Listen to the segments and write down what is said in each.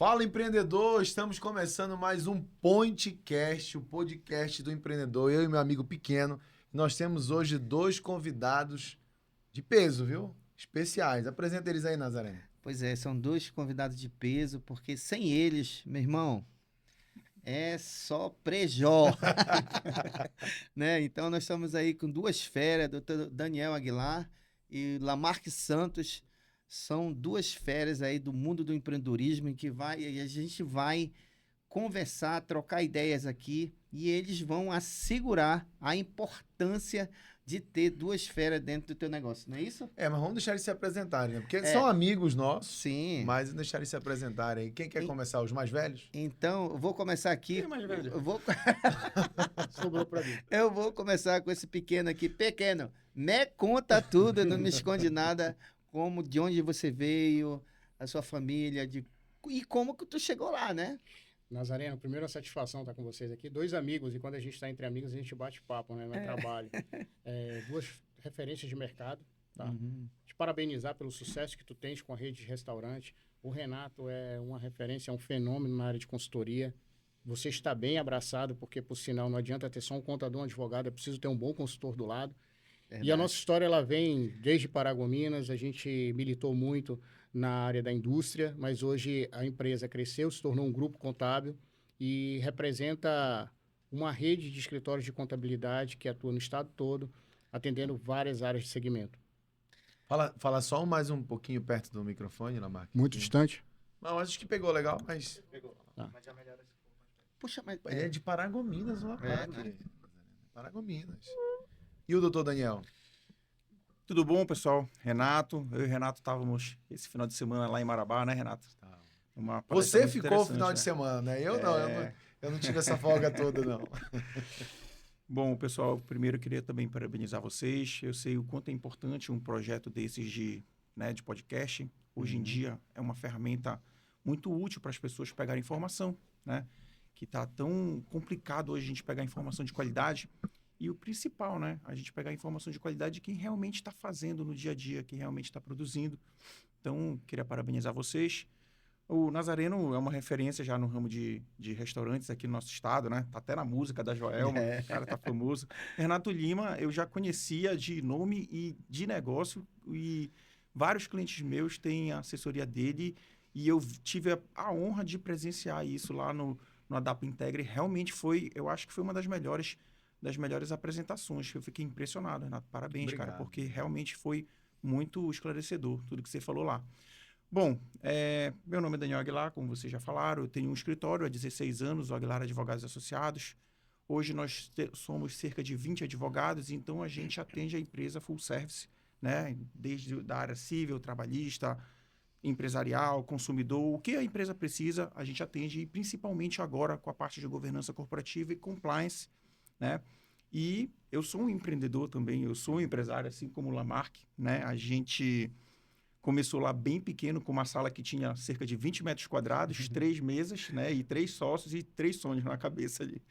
Fala, empreendedor! Estamos começando mais um Pointcast, o podcast do empreendedor. Eu e meu amigo Pequeno. Nós temos hoje dois convidados de peso, viu? Especiais. Apresenta eles aí, Nazaré. Pois é, são dois convidados de peso, porque sem eles, meu irmão, é só prejó, né? Então nós estamos aí com duas feras, doutor Daniel Aguilar e Lamarque Santos, são duas feras aí do mundo do empreendedorismo em que a gente vai conversar, trocar ideias aqui e eles vão assegurar a importância de ter duas feras dentro do teu negócio, não é isso? Mas vamos deixar eles se apresentarem, né? Porque eles são É, amigos nossos, sim. mas deixar eles se apresentarem aí. Quem quer começar? Os mais velhos? Então, eu vou começar aqui. Quem é mais velho? Eu vou, Sobrou pra mim. eu vou começar com esse pequeno aqui. Pequeno, me conta tudo, não me esconde nada. Como, de onde você veio, a sua família, e como que tu chegou lá, né? Nazareno, primeira satisfação estar com vocês aqui. Dois amigos, e quando a gente está entre amigos, a gente bate papo, né? Não é trabalho. Duas referências de mercado, tá? Te parabenizar pelo sucesso que tu tens com a rede de restaurante. O Renato é uma referência, é um fenômeno na área de consultoria. Você está bem abraçado, porque, por sinal, não adianta ter só um contador, um advogado, é preciso ter um bom consultor do lado. E a nossa história, ela vem desde Paragominas, a gente militou muito na área da indústria, mas hoje a empresa cresceu, se tornou um grupo contábil e representa uma rede de escritórios de contabilidade que atua no estado todo, atendendo várias áreas de segmento. Fala só mais um pouquinho perto do microfone, Lamarque. Muito distante? Não, acho que pegou legal, mas... Mas já melhora. Puxa, mas... Ele é de Paragominas, o Lamarque. né? Paragominas. E o doutor Daniel? Tudo bom, pessoal? Renato, eu e o Renato estávamos esse final de semana lá em Marabá, né, Renato? Uma palestra Você muito ficou o interessante, final né? de semana, né? Eu não tive essa folga toda, não. Bom, pessoal, primeiro eu queria também parabenizar vocês. Eu sei o quanto é importante um projeto desses de podcast. Hoje em dia é uma ferramenta muito útil para as pessoas pegarem informação, né? Que está tão complicado hoje a gente pegar informação de qualidade. E o principal, né? A gente pegar informação de qualidade de quem realmente está fazendo no dia a dia, quem realmente está produzindo. Então, queria parabenizar vocês. O Nazareno é uma referência já no ramo de restaurantes aqui no nosso estado, né? Tá até na música da Joelma, o cara tá famoso. Renato Lima, eu já conhecia de nome e de negócio, e vários clientes meus têm a assessoria dele, e eu tive a honra de presenciar isso lá no Adap Integre. Realmente eu acho que foi uma das melhores apresentações. Eu fiquei impressionado, Renato. Parabéns, Obrigado. cara, porque realmente foi muito esclarecedor tudo que você falou lá. Bom, meu nome é Daniel Aguilar, como vocês já falaram. Eu tenho um escritório há 16 anos, o Aguilar Advogados Associados. Hoje nós somos cerca de 20 advogados, então a gente atende a empresa full service, né? Desde da área civil, trabalhista, empresarial, consumidor. O que a empresa precisa, a gente atende, e principalmente agora com a parte de governança corporativa e compliance, né? E eu sou um empreendedor também, eu sou um empresário, assim como o Lamarque, né? A gente começou lá bem pequeno, com uma sala que tinha cerca de 20 metros quadrados, 3 mesas, né? E 3 sócios e 3 sonhos na cabeça ali.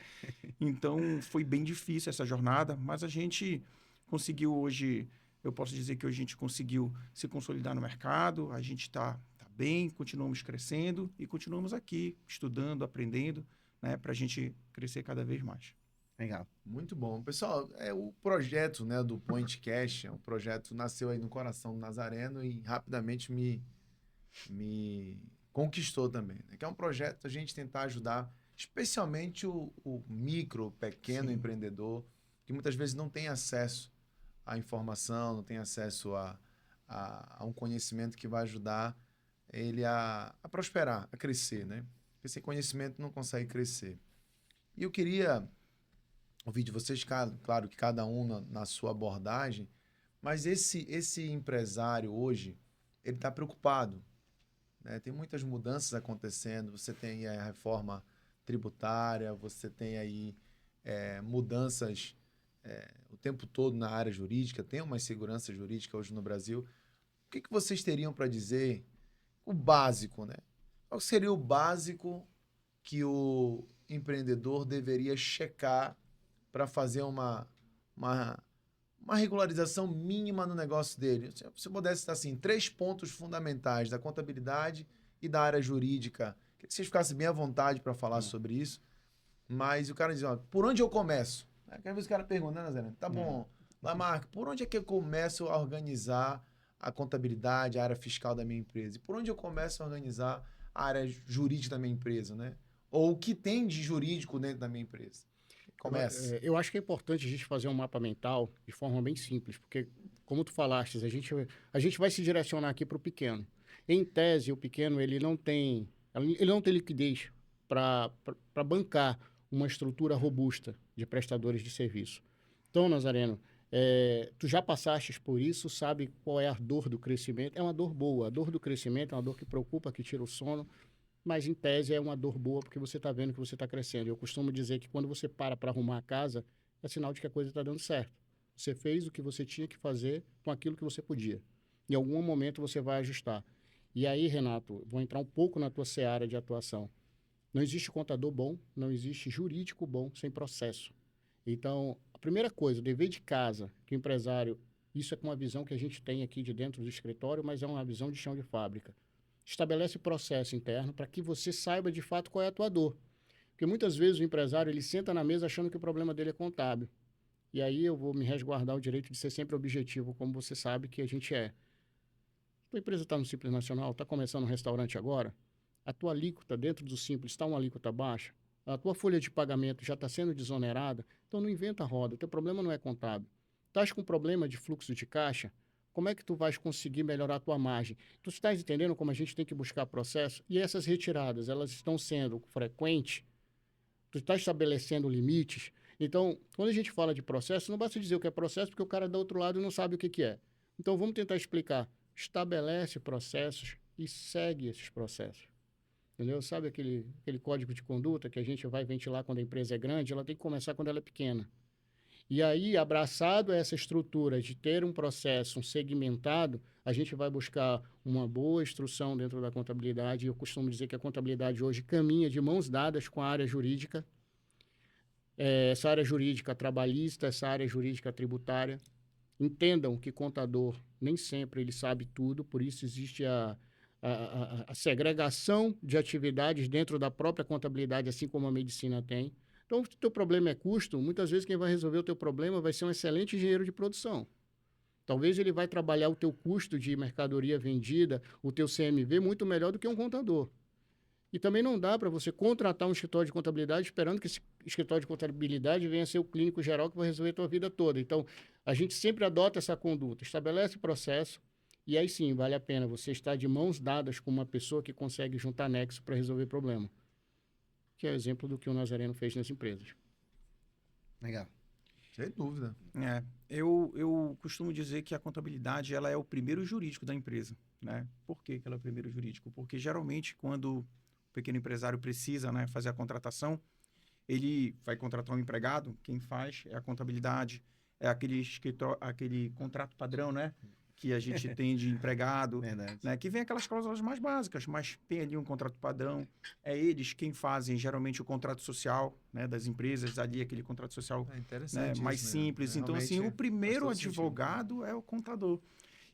Então, foi bem difícil essa jornada, mas a gente conseguiu hoje, eu posso dizer que hoje a gente conseguiu se consolidar no mercado, a gente está bem, continuamos crescendo e continuamos aqui estudando, aprendendo, né? Para a gente crescer cada vez mais. Legal. Muito bom. Pessoal, o projeto, né, do Pointcast, o projeto nasceu aí no coração do Nazareno e rapidamente me conquistou também, né? Que é um projeto a gente tentar ajudar, especialmente o micro, o pequeno empreendedor, que muitas vezes não tem acesso à informação, não tem acesso a um conhecimento que vai ajudar ele a prosperar, a crescer, né? Porque sem conhecimento não consegue crescer. E eu queria ouvir de vocês, claro que cada um na sua abordagem, mas esse empresário hoje, ele está preocupado, né? Tem muitas mudanças acontecendo, você tem a reforma tributária, você tem aí mudanças o tempo todo na área jurídica, tem uma insegurança jurídica hoje no Brasil. O que vocês teriam para dizer? O básico, né? Qual seria o básico que o empreendedor deveria checar para fazer uma regularização mínima no negócio dele? Se eu pudesse citar assim, 3 pontos fundamentais da contabilidade e da área jurídica Queria que vocês ficassem bem à vontade para falar sobre isso. Mas o cara diz, ó, por onde eu começo? Às vezes o cara pergunta, né, Nazareno? Tá bom, Lamarck, por onde é que eu começo a organizar a contabilidade, a área fiscal da minha empresa? E por onde eu começo a organizar a área jurídica da minha empresa, né? Ou o que tem de jurídico dentro da minha empresa? Começa. Eu acho que é importante a gente fazer um mapa mental de forma bem simples, porque, como tu falaste, a gente vai se direcionar aqui para o pequeno. Em tese, o pequeno ele não tem liquidez para bancar uma estrutura robusta de prestadores de serviço. Então, Nazareno, tu já passaste por isso, sabe qual é a dor do crescimento? É uma dor boa. A dor do crescimento é uma dor que preocupa, que tira o sono, mas em tese é uma dor boa porque você está vendo que você está crescendo. Eu costumo dizer que quando você para arrumar a casa, é sinal de que a coisa está dando certo. Você fez o que você tinha que fazer com aquilo que você podia. Em algum momento você vai ajustar. E aí, Renato, vou entrar um pouco na tua seara de atuação. Não existe contador bom, não existe jurídico bom sem processo. Então, a primeira coisa, o dever de casa, que o empresário, isso é uma visão que a gente tem aqui de dentro do escritório, mas é uma visão de chão de fábrica. Estabelece processo interno para que você saiba de fato qual é a tua dor. Porque muitas vezes o empresário ele senta na mesa achando que o problema dele é contábil. E aí eu vou me resguardar o direito de ser sempre objetivo, como você sabe que a gente é. Tua empresa está no Simples Nacional, está começando um restaurante agora, a tua alíquota dentro do Simples está uma alíquota baixa, a tua folha de pagamento já está sendo desonerada, então não inventa roda, o teu problema não é contábil. Estás com problema de fluxo de caixa, como é que tu vais conseguir melhorar a tua margem? Tu estás entendendo como a gente tem que buscar processo? E essas retiradas, elas estão sendo frequentes? Tu está estabelecendo limites? Então, quando a gente fala de processo, não basta dizer o que é processo, porque o cara do outro lado não sabe o que é. Então, vamos tentar explicar. Estabelece processos e segue esses processos. Entendeu? Sabe aquele código de conduta que a gente vai ventilar quando a empresa é grande? Ela tem que começar quando ela é pequena. E aí, abraçado a essa estrutura de ter um processo segmentado, a gente vai buscar uma boa instrução dentro da contabilidade. Eu costumo dizer que a contabilidade hoje caminha de mãos dadas com a área jurídica. Essa área jurídica trabalhista, essa área jurídica tributária. Entendam que contador nem sempre ele sabe tudo, por isso existe a segregação de atividades dentro da própria contabilidade, assim como a medicina tem. Então, se o teu problema é custo, muitas vezes quem vai resolver o teu problema vai ser um excelente engenheiro de produção. Talvez ele vai trabalhar o teu custo de mercadoria vendida, o teu CMV, muito melhor do que um contador. E também não dá para você contratar um escritório de contabilidade esperando que esse escritório de contabilidade venha a ser o clínico geral que vai resolver a tua vida toda. Então, a gente sempre adota essa conduta, estabelece o processo, e aí sim, vale a pena você estar de mãos dadas com uma pessoa que consegue juntar nexo para resolver problema. Que é o exemplo do que o Nazareno fez nas empresas. Legal. Sem dúvida. Eu costumo dizer que a contabilidade ela é o primeiro jurídico da empresa, né? Por que ela é o primeiro jurídico? Porque geralmente quando o pequeno empresário precisa, né, fazer a contratação, ele vai contratar um empregado, quem faz é a contabilidade, é aquele contrato padrão, né? Que a gente tem de empregado, né, que vem aquelas cláusulas mais básicas, mas tem ali um contrato padrão, é eles quem fazem geralmente o contrato social, né, das empresas, ali aquele contrato social, né, mais simples. Então, assim, o primeiro advogado é o contador.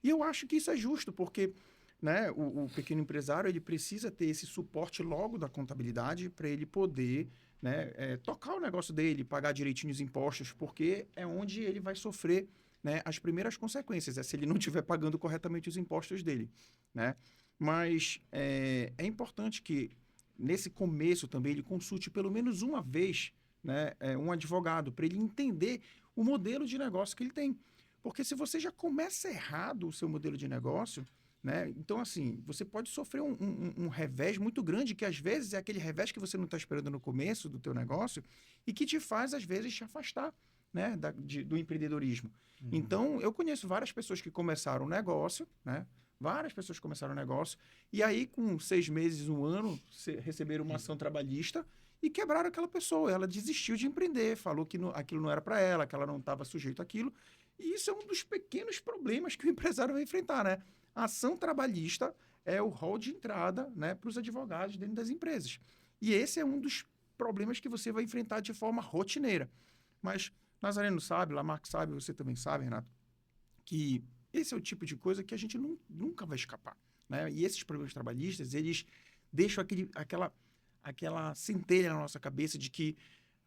E eu acho que isso é justo, porque, né, o pequeno empresário ele precisa ter esse suporte logo da contabilidade para ele poder, né, tocar o negócio dele, pagar direitinho os impostos, porque é onde ele vai sofrer, né, as primeiras consequências, se ele não estiver pagando corretamente os impostos dele, né? Mas é importante que, nesse começo também, ele consulte pelo menos uma vez, né, um advogado, para ele entender o modelo de negócio que ele tem. Porque se você já começa errado o seu modelo de negócio, né, então, assim, você pode sofrer um revés muito grande, que às vezes é aquele revés que você não está esperando no começo do teu negócio e que te faz, às vezes, te afastar, né, do empreendedorismo. Uhum. Então, eu conheço várias pessoas que começaram um negócio, né? Várias pessoas que começaram um negócio, e aí, com 6 meses, 1 ano, receberam uma ação trabalhista e quebraram aquela pessoa. Ela desistiu de empreender, falou que aquilo não era para ela, que ela não estava sujeita àquilo. E isso é um dos pequenos problemas que o empresário vai enfrentar, né? A ação trabalhista é o hall de entrada, né, para os advogados dentro das empresas. E esse é um dos problemas que você vai enfrentar de forma rotineira. Mas Nazareno sabe, Lamarck sabe, você também sabe, Renato, que esse é o tipo de coisa que a gente nunca vai escapar, né? E esses problemas trabalhistas, eles deixam aquela centelha na nossa cabeça de que,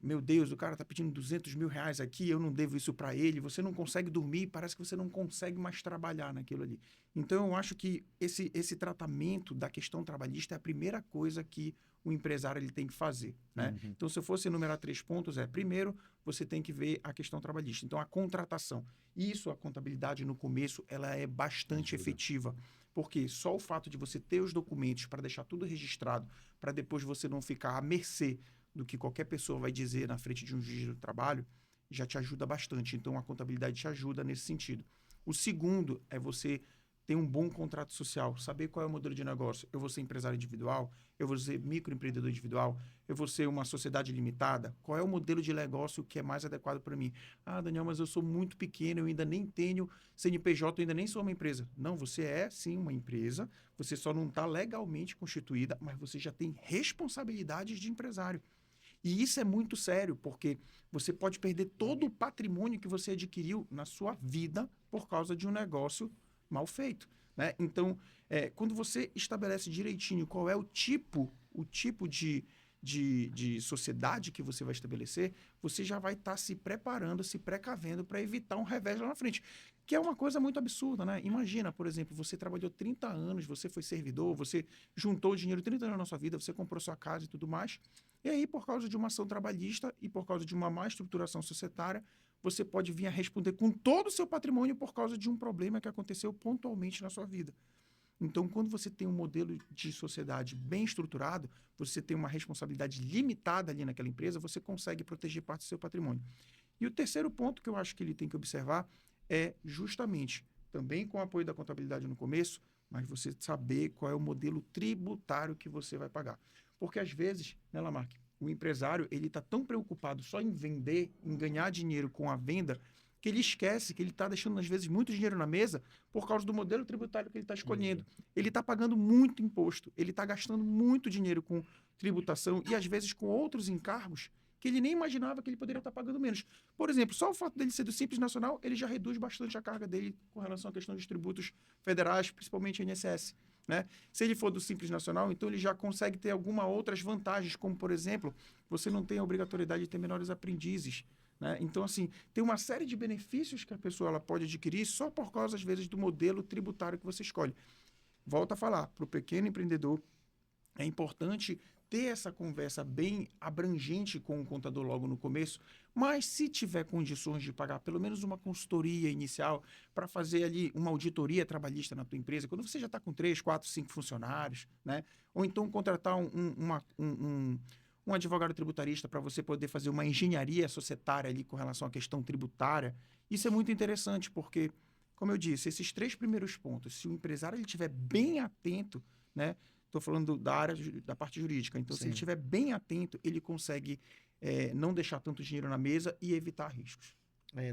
meu Deus, o cara está pedindo 200 mil reais aqui, eu não devo isso para ele, você não consegue dormir, parece que você não consegue mais trabalhar naquilo ali. Então, eu acho que esse tratamento da questão trabalhista é a primeira coisa que o empresário ele tem que fazer, né? Uhum. Então, se eu fosse enumerar 3 pontos, primeiro, você tem que ver a questão trabalhista. Então, a contratação. Isso, a contabilidade no começo, ela é bastante efetiva, porque só o fato de você ter os documentos para deixar tudo registrado, para depois você não ficar à mercê do que qualquer pessoa vai dizer na frente de um juiz do trabalho, já te ajuda bastante. Então, a contabilidade te ajuda nesse sentido. O segundo é você ter um bom contrato social, saber qual é o modelo de negócio. Eu vou ser empresário individual, eu vou ser microempreendedor individual, eu vou ser uma sociedade limitada. Qual é o modelo de negócio que é mais adequado para mim? Ah, Daniel, mas eu sou muito pequeno, eu ainda nem tenho CNPJ, eu ainda nem sou uma empresa. Não, você é sim uma empresa, você só não está legalmente constituída, mas você já tem responsabilidades de empresário. E isso é muito sério, porque você pode perder todo o patrimônio que você adquiriu na sua vida por causa de um negócio mal feito, né? Então, quando você estabelece direitinho qual é o tipo de sociedade que você vai estabelecer, você já vai estar se preparando, se precavendo para evitar um revés lá na frente. Que é uma coisa muito absurda, né? Imagina, por exemplo, você trabalhou 30 anos, você foi servidor, você juntou dinheiro 30 anos na sua vida, você comprou sua casa e tudo mais. E aí, por causa de uma ação trabalhista e por causa de uma má estruturação societária, você pode vir a responder com todo o seu patrimônio por causa de um problema que aconteceu pontualmente na sua vida. Então, quando você tem um modelo de sociedade bem estruturado, você tem uma responsabilidade limitada ali naquela empresa, você consegue proteger parte do seu patrimônio. E o terceiro ponto que eu acho que ele tem que observar é justamente, também com o apoio da contabilidade no começo, mas você saber qual é o modelo tributário que você vai pagar. Porque às vezes, né, Lamarck, o empresário ele está tão preocupado só em vender, em ganhar dinheiro com a venda, que ele esquece que ele está deixando, às vezes, muito dinheiro na mesa por causa do modelo tributário que ele está escolhendo. Ele está pagando muito imposto, ele está gastando muito dinheiro com tributação e, às vezes, com outros encargos que ele nem imaginava que ele poderia estar pagando menos. Por exemplo, só o fato dele ser do Simples Nacional, ele já reduz bastante a carga dele com relação à questão dos tributos federais, principalmente INSS. Né? Se ele for do Simples Nacional, então ele já consegue ter algumas outras vantagens, como, por exemplo, você não tem a obrigatoriedade de ter menores aprendizes. Né? Então, assim, tem uma série de benefícios que a pessoa ela pode adquirir só por causa, às vezes, do modelo tributário que você escolhe. Volto a falar, para o pequeno empreendedor, é importante ter essa conversa bem abrangente com o contador logo no começo, mas se tiver condições de pagar pelo menos uma consultoria inicial para fazer ali uma auditoria trabalhista na tua empresa, quando você já está com 3, 4, 5 funcionários, né? Ou então contratar um advogado tributarista para você poder fazer uma engenharia societária ali com relação à questão tributária, isso é muito interessante porque, como eu disse, esses 3 primeiros pontos, se o empresário ele estiver bem atento, né? Estou falando da área da parte jurídica. Então, se ele estiver bem atento, ele consegue não deixar tanto dinheiro na mesa e evitar riscos.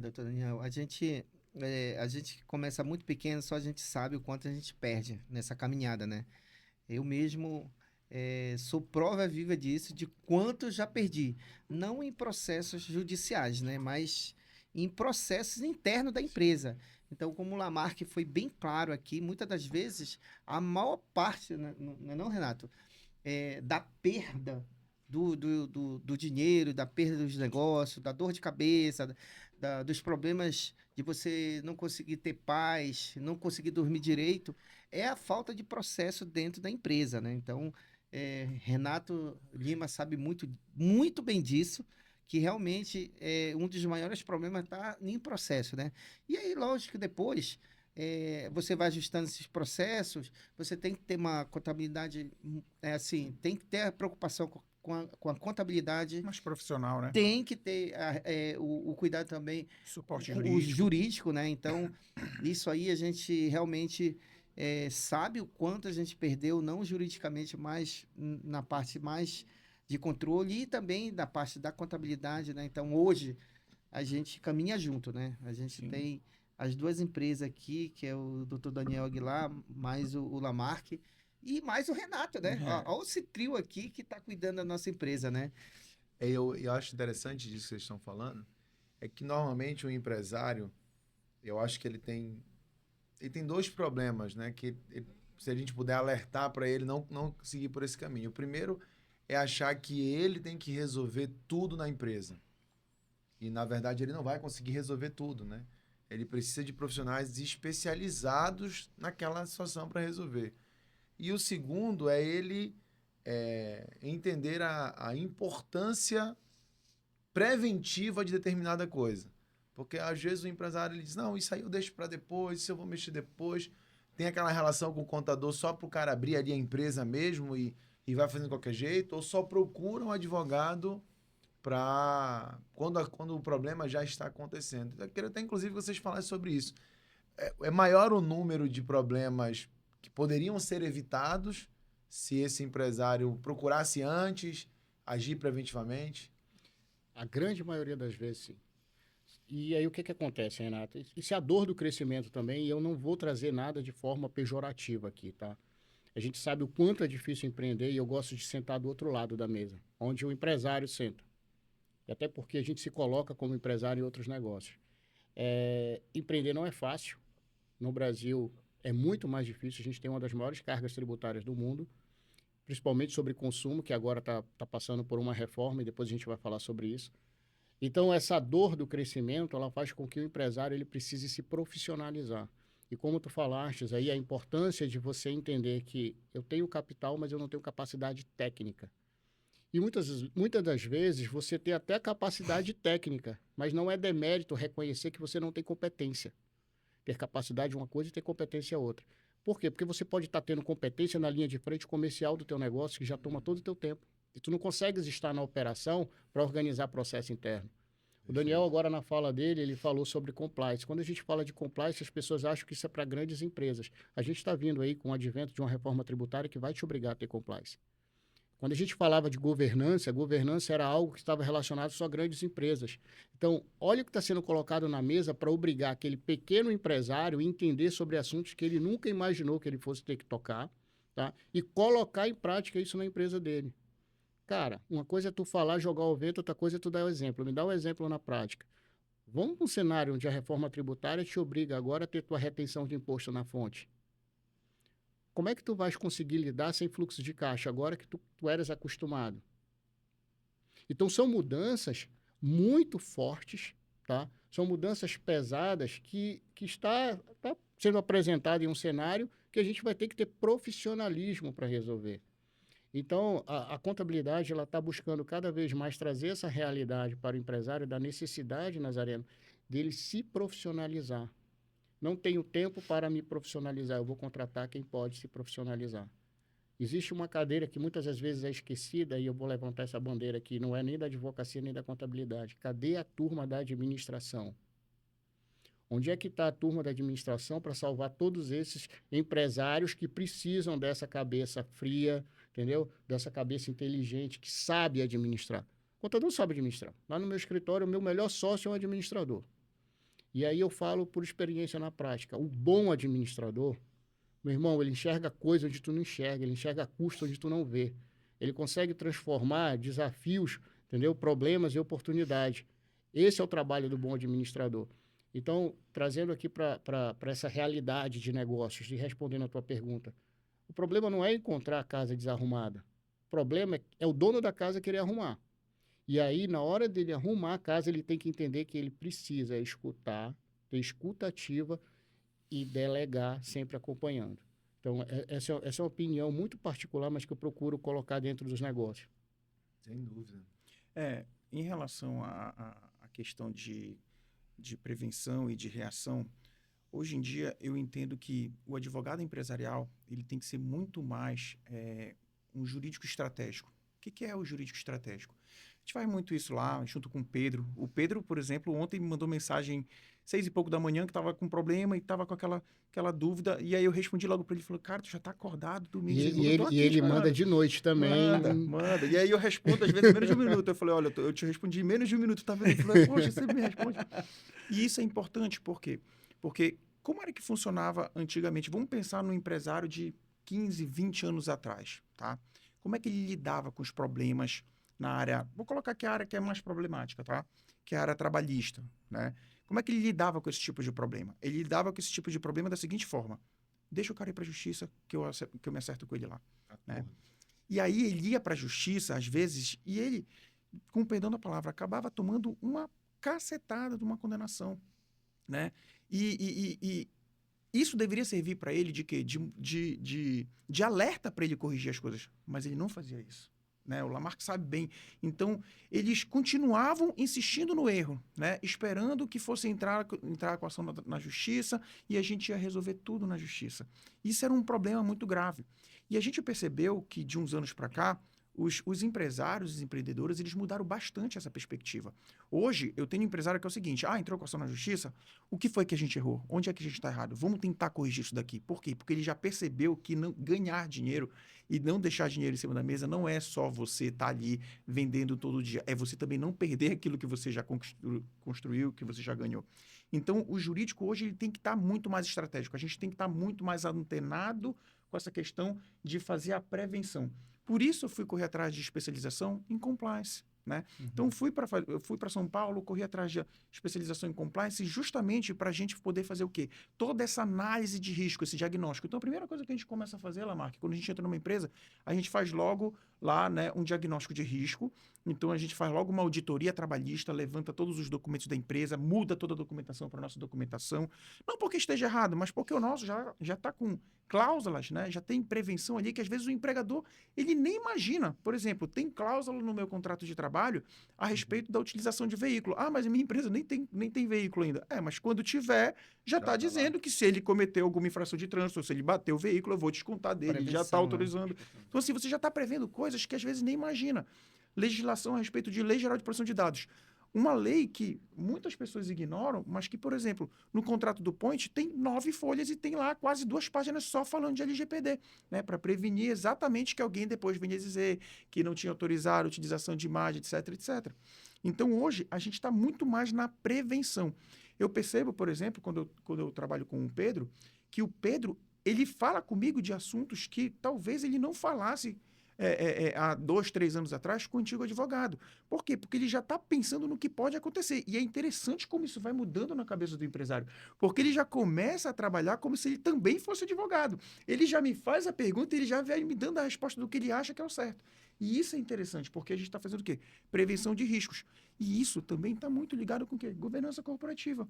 Doutor Daniel, a gente começa muito pequeno, só a gente sabe o quanto a gente perde nessa caminhada, né? Eu mesmo sou prova viva disso, de quanto já perdi. Não em processos judiciais, né? Mas em processos internos da empresa. Então, como o Lamarck foi bem claro aqui, muitas das vezes, a maior parte, não, Renato, da perda do dinheiro, da perda dos negócios, da dor de cabeça, dos problemas de você não conseguir ter paz, não conseguir dormir direito, é a falta de processo dentro da empresa, né? Então, Renato Lima sabe muito, muito bem disso, que realmente um dos maiores problemas está em processo, né? E aí, lógico que depois você vai ajustando esses processos, você tem que ter uma contabilidade, tem que ter a preocupação com a contabilidade. Mais profissional, né? Tem que ter o cuidado também, suporte o jurídico, né? Então, isso aí a gente realmente sabe o quanto a gente perdeu, não juridicamente, mas na parte mais de controle e também da parte da contabilidade, né? Então, hoje, a gente caminha junto, né? A gente Sim. tem as 2 empresas aqui, que é o Dr. Daniel Aguilar, mais o Lamarck e mais o Renato, né? Olha esse trio aqui que está cuidando da nossa empresa, né? Eu acho interessante disso que vocês estão falando, é que normalmente o empresário, eu acho que ele tem 2 problemas, né? Que se a gente puder alertar para ele não seguir por esse caminho. O primeiro é achar que ele tem que resolver tudo na empresa. E, na verdade, ele não vai conseguir resolver tudo, né? Ele precisa de profissionais especializados naquela situação para resolver. E o segundo é ele entender a importância preventiva de determinada coisa. Porque, às vezes, o empresário ele diz, não, isso aí eu deixo para depois, isso eu vou mexer depois. Tem aquela relação com o contador só para o cara abrir ali a empresa mesmo e vai fazendo de qualquer jeito, ou só procura um advogado para quando o problema já está acontecendo. Eu queria até, inclusive, que vocês falassem sobre isso. É maior o número de problemas que poderiam ser evitados se esse empresário procurasse antes, agir preventivamente? A grande maioria das vezes, sim. E aí o que acontece, Renato? Isso é a dor do crescimento também, e eu não vou trazer nada de forma pejorativa aqui, tá? A gente sabe o quanto é difícil empreender e eu gosto de sentar do outro lado da mesa, onde o empresário senta. E até porque a gente se coloca como empresário em outros negócios. Empreender não é fácil. No Brasil é muito mais difícil. A gente tem uma das maiores cargas tributárias do mundo, principalmente sobre consumo, que agora está passando por uma reforma e depois a gente vai falar sobre isso. Então, essa dor do crescimento, ela faz com que o empresário ele precise se profissionalizar. E como tu falaste, aí a importância de você entender que eu tenho capital, mas eu não tenho capacidade técnica. E muitas das vezes você tem até capacidade técnica, mas não é demérito reconhecer que você não tem competência. Ter capacidade é uma coisa e ter competência é outra. Por quê? Porque você pode estar tendo competência na linha de frente comercial do teu negócio, que já toma todo o teu tempo. E tu não consegues estar na operação para organizar processo interno. O Daniel, agora na fala dele, ele falou sobre compliance. Quando a gente fala de compliance, as pessoas acham que isso é para grandes empresas. A gente está vindo aí com o advento de uma reforma tributária que vai te obrigar a ter compliance. Quando a gente falava de governança, a governança era algo que estava relacionado só a grandes empresas. Então, olha o que está sendo colocado na mesa para obrigar aquele pequeno empresário a entender sobre assuntos que ele nunca imaginou que ele fosse ter que tocar, tá? E colocar em prática isso na empresa dele. Cara, uma coisa é tu falar, jogar o vento, outra coisa é tu dar o exemplo. Me dá um exemplo na prática. Vamos para um cenário onde a reforma tributária te obriga agora a ter tua retenção de imposto na fonte. Como é que tu vais conseguir lidar sem fluxo de caixa agora que tu eras acostumado? Então, são mudanças muito fortes, tá? São mudanças pesadas que está sendo apresentado em um cenário que a gente vai ter que ter profissionalismo para resolver. Então, a contabilidade ela está buscando cada vez mais trazer essa realidade para o empresário da necessidade, Nazareno, dele se profissionalizar. Não tenho tempo para me profissionalizar, eu vou contratar quem pode se profissionalizar. Existe uma cadeira que muitas das vezes é esquecida, e eu vou levantar essa bandeira aqui, não é nem da advocacia nem da contabilidade. Cadê a turma da administração? Onde é que está a turma da administração para salvar todos esses empresários que precisam dessa cabeça fria, entendeu? Dessa cabeça inteligente, que sabe administrar. O contador sabe administrar. Lá no meu escritório, o meu melhor sócio é um administrador. E aí eu falo por experiência na prática. O bom administrador, meu irmão, ele enxerga coisa onde tu não enxerga, ele enxerga custo onde tu não vê. Ele consegue transformar desafios, entendeu? Problemas em oportunidades. Esse é o trabalho do bom administrador. Então, trazendo aqui para essa realidade de negócios, e respondendo a tua pergunta, o problema não é encontrar a casa desarrumada. O problema é o dono da casa querer arrumar. E aí, na hora dele arrumar a casa, ele tem que entender que ele precisa escutar, ter escuta ativa e delegar sempre acompanhando. Então, essa é uma opinião muito particular, mas que eu procuro colocar dentro dos negócios. Sem dúvida. Em relação à questão de prevenção e de reação, hoje em dia eu entendo que o advogado empresarial ele tem que ser muito mais um jurídico estratégico. O que é o jurídico estratégico? A gente faz muito isso lá, junto com o Pedro. O Pedro, por exemplo, ontem me mandou mensagem 6 e pouco da manhã que estava com problema e estava com aquela dúvida. E aí eu respondi logo para ele, falou, cara, tu já está acordado domingo, segunda, E ele manda de noite também. Manda. E aí eu respondo, às vezes, em menos de um minuto. Eu falei, olha, eu te respondi em menos de um minuto, tá vendo? Ele falou, poxa, você me responde. E isso é importante, por quê? Porque como era que funcionava antigamente? Vamos pensar no empresário de 15, 20 anos atrás, tá? Como é que ele lidava com os problemas na área, vou colocar aqui a área que é mais problemática, tá? Que é a área trabalhista, né? Como é que ele lidava com esse tipo de problema? Ele lidava com esse tipo de problema da seguinte forma: deixa o cara ir para a justiça que eu me acerto com ele lá. Né? E aí ele ia para a justiça, às vezes, e ele, com o perdão da palavra, acabava tomando uma cacetada de uma condenação. Né? E isso deveria servir para ele de quê? De alerta para ele corrigir as coisas. Mas ele não fazia isso. Né? O Lamarck sabe bem. Então, eles continuavam insistindo no erro, né? Esperando que fosse entrar com a ação na justiça e a gente ia resolver tudo na justiça. Isso era um problema muito grave. E a gente percebeu que, de uns anos para cá, os empresários, os empreendedores, eles mudaram bastante essa perspectiva. Hoje, eu tenho um empresário que é o seguinte, entrou com ação na justiça, o que foi que a gente errou? Onde é que a gente está errado? Vamos tentar corrigir isso daqui. Por quê? Porque ele já percebeu que ganhar dinheiro e não deixar dinheiro em cima da mesa não é só você estar ali vendendo todo dia, é você também não perder aquilo que você já construiu, que você já ganhou. Então, o jurídico hoje ele tem que estar muito mais estratégico, a gente tem que estar muito mais antenado com essa questão de fazer a prevenção. Por isso, eu fui correr atrás de especialização em compliance. Né? Então, eu fui para São Paulo, corri atrás de especialização em compliance justamente para a gente poder fazer o quê? Toda essa análise de risco, esse diagnóstico. Então, a primeira coisa que a gente começa a fazer, Lamarck, quando a gente entra numa empresa, a gente faz logo lá, né, um diagnóstico de risco. Então, a gente faz logo uma auditoria trabalhista, levanta todos os documentos da empresa, muda toda a documentação para a nossa documentação. Não porque esteja errado, mas porque o nosso já está com cláusulas, né? Já tem prevenção ali que às vezes o empregador ele nem imagina. Por exemplo, tem cláusula no meu contrato de trabalho a respeito da utilização de veículo. Mas a minha empresa nem tem veículo ainda. Mas quando tiver, já está dizendo que se ele cometeu alguma infração de trânsito, ou se ele bateu o veículo, eu vou descontar dele, Prevenção, ele já está autorizando. Né? Então, assim, você já está prevendo coisas que às vezes nem imagina. Legislação a respeito de Lei Geral de Proteção de Dados. Uma lei que muitas pessoas ignoram, mas que, por exemplo, no contrato do Point tem 9 folhas e tem lá quase 2 páginas só falando de LGPD, né? Para prevenir exatamente que alguém depois venha dizer que não tinha autorizado a utilização de imagem, etc, etc. Então, hoje, a gente está muito mais na prevenção. Eu percebo, por exemplo, quando eu trabalho com o Pedro, que o Pedro, ele fala comigo de assuntos que talvez ele não falasse há 2, 3 anos atrás com o antigo advogado. Por quê? Porque ele já está pensando no que pode acontecer. E é interessante como isso vai mudando na cabeça do empresário. Porque ele já começa a trabalhar como se ele também fosse advogado. Ele já me faz a pergunta e ele já vai me dando a resposta do que ele acha que é o certo. E isso é interessante, porque a gente está fazendo o quê? Prevenção de riscos. E isso também está muito ligado com o quê? Governança corporativa.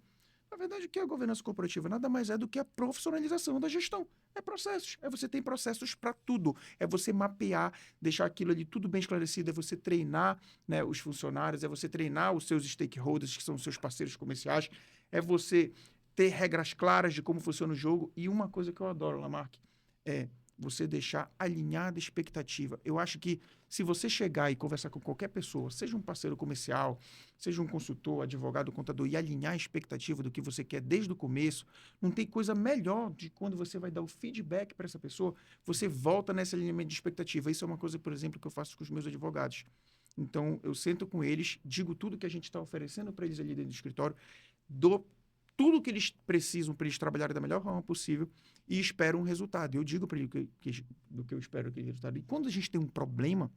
Na verdade, o que é a governança corporativa? Nada mais é do que a profissionalização da gestão. É processos. Você tem processos para tudo. É você mapear, deixar aquilo ali tudo bem esclarecido. É você treinar, né, os funcionários. É você treinar os seus stakeholders, que são os seus parceiros comerciais. É você ter regras claras de como funciona o jogo. E uma coisa que eu adoro, Lamarck, é você deixar alinhada a expectativa. Eu acho que se você chegar e conversar com qualquer pessoa, seja um parceiro comercial, seja um consultor, advogado, contador, e alinhar a expectativa do que você quer desde o começo, não tem coisa melhor de quando você vai dar o feedback para essa pessoa, você volta nesse alinhamento de expectativa. Isso é uma coisa, por exemplo, que eu faço com os meus advogados. Então, eu sento com eles, digo tudo que a gente está oferecendo para eles ali dentro do escritório, dou tudo que eles precisam para eles trabalharem da melhor forma possível e espero um resultado. Eu digo para eles do que eu espero aquele resultado. E quando a gente tem um problema,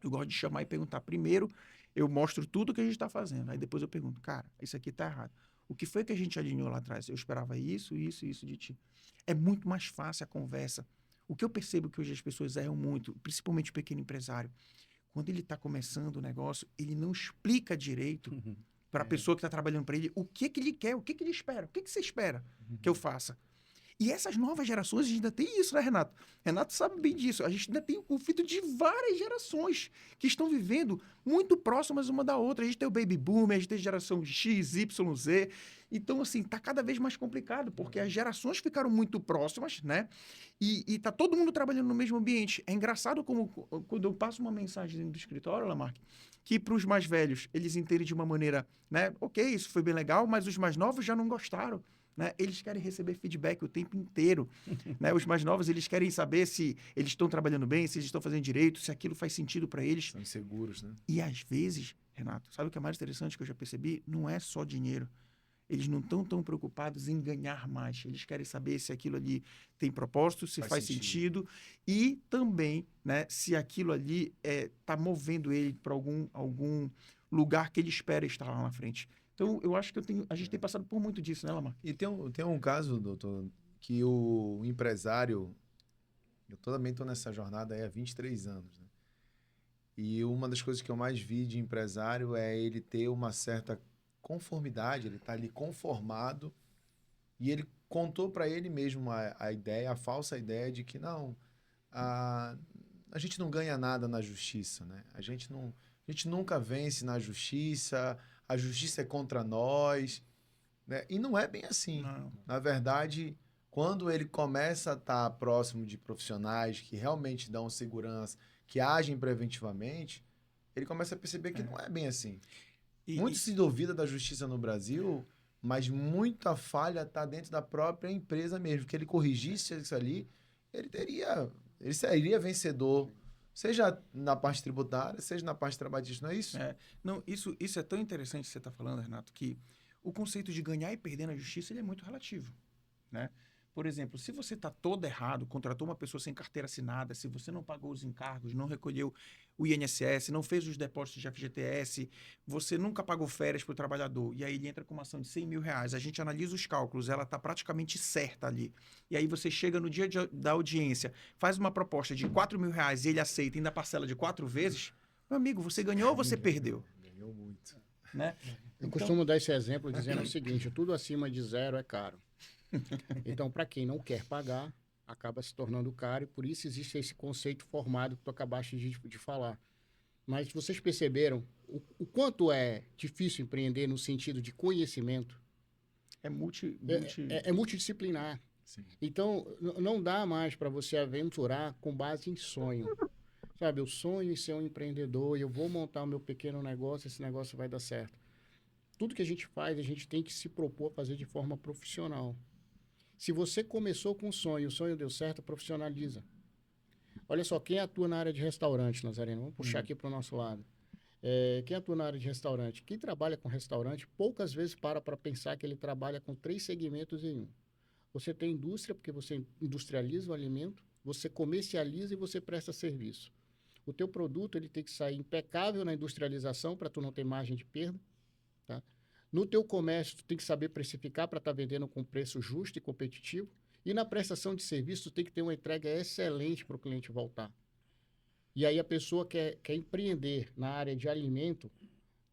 eu gosto de chamar e perguntar. Primeiro, eu mostro tudo que a gente está fazendo. Aí depois eu pergunto, cara, isso aqui está errado. O que foi que a gente alinhou lá atrás? Eu esperava isso, isso e isso de ti. É muito mais fácil a conversa. O que eu percebo que hoje as pessoas erram muito, principalmente o pequeno empresário, quando ele está começando o negócio, ele não explica direito para a pessoa que está trabalhando para ele o que ele quer, o que ele espera, o que você espera que eu faça. E essas novas gerações, a gente ainda tem isso, né, Renato? Renato sabe bem disso. A gente ainda tem o conflito de várias gerações que estão vivendo muito próximas uma da outra. A gente tem o Baby Boom, a gente tem a geração X, Y, Z. Então, assim, tá cada vez mais complicado, porque as gerações ficaram muito próximas, né? E tá todo mundo trabalhando no mesmo ambiente. É engraçado como, quando eu passo uma mensagem dentro do escritório, Lamarck, que para os mais velhos, eles entendem de uma maneira, né? Ok, isso foi bem legal, mas os mais novos já não gostaram. Né? Eles querem receber feedback o tempo inteiro. Né? Os mais novos, eles querem saber se eles estão trabalhando bem, se eles estão fazendo direito, se aquilo faz sentido para eles. São inseguros, né? E às vezes, Renato, sabe o que é mais interessante que eu já percebi? Não é só dinheiro. Eles não estão tão preocupados em ganhar mais. Eles querem saber se aquilo ali tem propósito, se faz sentido. E também, né, se aquilo ali está movendo ele para algum lugar que ele espera estar lá na frente. Então, eu acho que a gente tem passado por muito disso, né, Lamarck? E tem um caso, doutor, que o empresário... Eu também estou nessa jornada aí há 23 anos, né? E uma das coisas que eu mais vi de empresário é ele ter uma certa conformidade, ele está ali conformado, e ele contou para ele mesmo a ideia, a falsa ideia de que não, a gente não ganha nada na justiça, né? A gente nunca vence na justiça, a justiça é contra nós, né? E não é bem assim. Não. Na verdade, quando ele começa a estar próximo de profissionais que realmente dão segurança, que agem preventivamente, ele começa a perceber que não é bem assim. Muito se duvida da justiça no Brasil, mas muita falha está dentro da própria empresa mesmo. Que ele corrigisse isso ali, ele seria vencedor, seja na parte tributária, seja na parte trabalhista, não é isso? Não, isso é tão interessante que você está falando, Renato, que o conceito de ganhar e perder na justiça ele é muito relativo, né? Por exemplo, se você está todo errado, contratou uma pessoa sem carteira assinada, se você não pagou os encargos, não recolheu o INSS, não fez os depósitos de FGTS, você nunca pagou férias para o trabalhador, e aí ele entra com uma ação de R$100 mil, a gente analisa os cálculos, ela está praticamente certa ali. E aí você chega no dia da audiência, faz uma proposta de R$4 mil e ele aceita e ainda parcela de 4 vezes, meu amigo, você ganhou ou você perdeu? Ganhou muito. Né? Eu costumo dar esse exemplo dizendo o seguinte: tudo acima de 0 é caro. Então, para quem não quer pagar, acaba se tornando caro, e por isso existe esse conceito formado que tu acabaste de falar. Mas vocês perceberam o quanto é difícil empreender no sentido de conhecimento? É multidisciplinar. Sim. Então, não dá mais para você aventurar com base em sonho. Sabe, eu sonho em ser um empreendedor, e eu vou montar o meu pequeno negócio, esse negócio vai dar certo. Tudo que a gente faz, a gente tem que se propor a fazer de forma profissional. Se você começou com um sonho, o sonho deu certo, profissionaliza. Olha só, quem atua na área de restaurante, Nazareno? Vamos puxar aqui para o nosso lado. Quem atua na área de restaurante? Quem trabalha com restaurante, poucas vezes para pensar que ele trabalha com 3 segmentos em um. Você tem indústria, porque você industrializa o alimento, você comercializa e você presta serviço. O teu produto ele tem que sair impecável na industrialização para tu não ter margem de perda. Tá? No teu comércio, tu tem que saber precificar para estar vendendo com preço justo e competitivo. E na prestação de serviço, tu tem que ter uma entrega excelente para o cliente voltar. E aí a pessoa quer empreender na área de alimento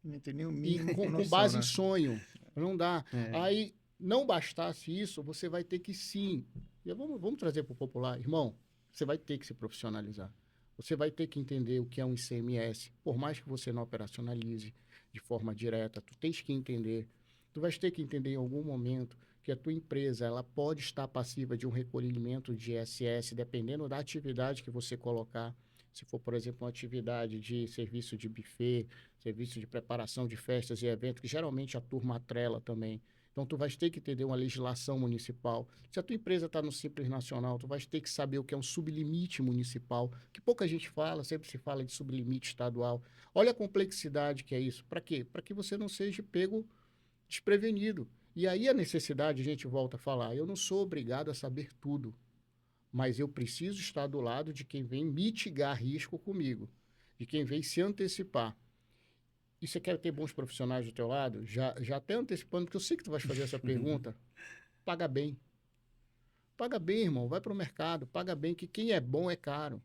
não tem nem o mínimo com base em sonho. Não dá. Aí, não bastasse isso, você vai ter que sim. E vamos trazer para o popular. Irmão, você vai ter que se profissionalizar. Você vai ter que entender o que é um ICMS. Por mais que você não operacionalize de forma direta, tu tens que entender. Tu vais ter que entender em algum momento que a tua empresa ela pode estar passiva de um recolhimento de ISS, dependendo da atividade que você colocar. Se for, por exemplo, uma atividade de serviço de buffet, serviço de preparação de festas e eventos, que geralmente a turma atrela também. Então, tu vais ter que entender uma legislação municipal. Se a tua empresa está no Simples Nacional, tu vais ter que saber o que é um sublimite municipal, que pouca gente fala, sempre se fala de sublimite estadual. Olha a complexidade que é isso. Para quê? Para que você não seja pego desprevenido. E aí a necessidade, a gente volta a falar, eu não sou obrigado a saber tudo, mas eu preciso estar do lado de quem vem mitigar risco comigo, de quem vem se antecipar. E você quer ter bons profissionais do teu lado? Já até antecipando, porque eu sei que tu vais fazer essa pergunta, paga bem. Paga bem, irmão, vai para o mercado, paga bem, que quem é bom é caro.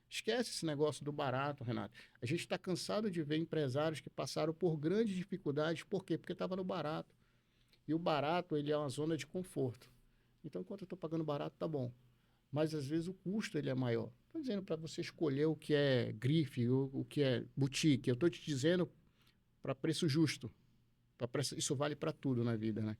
Esquece esse negócio do barato, Renato. A gente está cansado de ver empresários que passaram por grandes dificuldades. Por quê? Porque estava no barato. E o barato, ele é uma zona de conforto. Então, enquanto eu estou pagando barato, tá bom. Mas, às vezes, o custo ele é maior. Estou dizendo para você escolher o que é grife, o que é boutique. Eu estou te dizendo para preço justo. Isso vale para tudo na vida, né?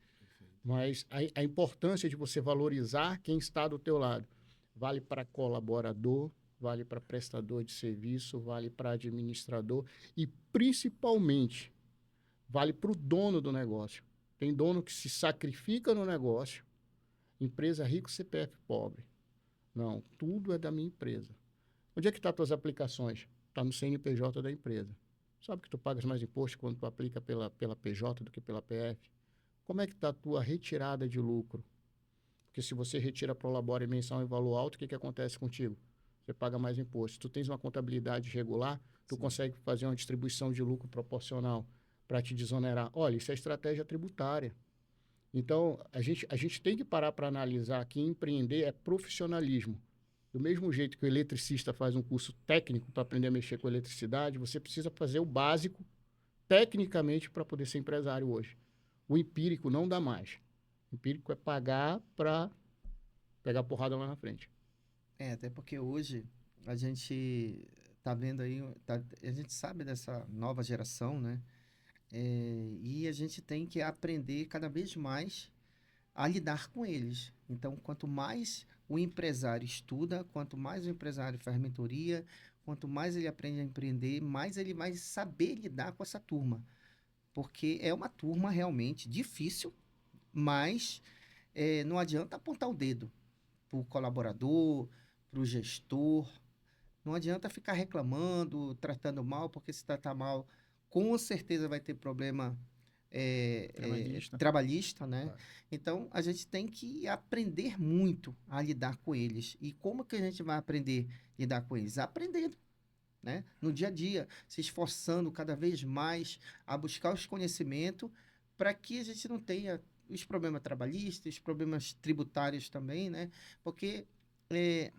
Mas a importância de você valorizar quem está do teu lado. Vale para colaborador, vale para prestador de serviço, vale para administrador e, principalmente, vale para o dono do negócio. Tem dono que se sacrifica no negócio. Empresa rico, CPF pobre. Não, tudo é da minha empresa. Onde é que estão as tuas aplicações? Está no CNPJ da empresa. Sabe que tu pagas mais imposto quando tu aplica pela PJ do que pela PF? Como é que está a tua retirada de lucro? Porque se você retira Prolabore mensal em valor alto, o que acontece contigo? Você paga mais imposto. Se tu tens uma contabilidade regular, tu consegue fazer uma distribuição de lucro proporcional para te desonerar. Olha, isso é estratégia tributária. Então, a gente tem que parar para analisar que empreender é profissionalismo. Do mesmo jeito que o eletricista faz um curso técnico para aprender a mexer com eletricidade, você precisa fazer o básico tecnicamente para poder ser empresário hoje. O empírico não dá mais. O empírico é pagar para pegar porrada lá na frente. Até porque hoje a gente tá vendo aí, a gente sabe dessa nova geração, né? E a gente tem que aprender cada vez mais a lidar com eles. Então, quanto mais o empresário estuda, quanto mais o empresário faz mentoria, quanto mais ele aprende a empreender, mais ele vai saber lidar com essa turma. Porque é uma turma realmente difícil, mas não adianta apontar o dedo para o colaborador, para o gestor. Não adianta ficar reclamando, tratando mal, porque se tratar mal, com certeza vai ter problema trabalhista, né? Claro. Então, a gente tem que aprender muito a lidar com eles. E como que a gente vai aprender a lidar com eles? Aprendendo, né? No dia a dia, se esforçando cada vez mais a buscar os conhecimentos para que a gente não tenha os problemas trabalhistas, os problemas tributários também, né? Porque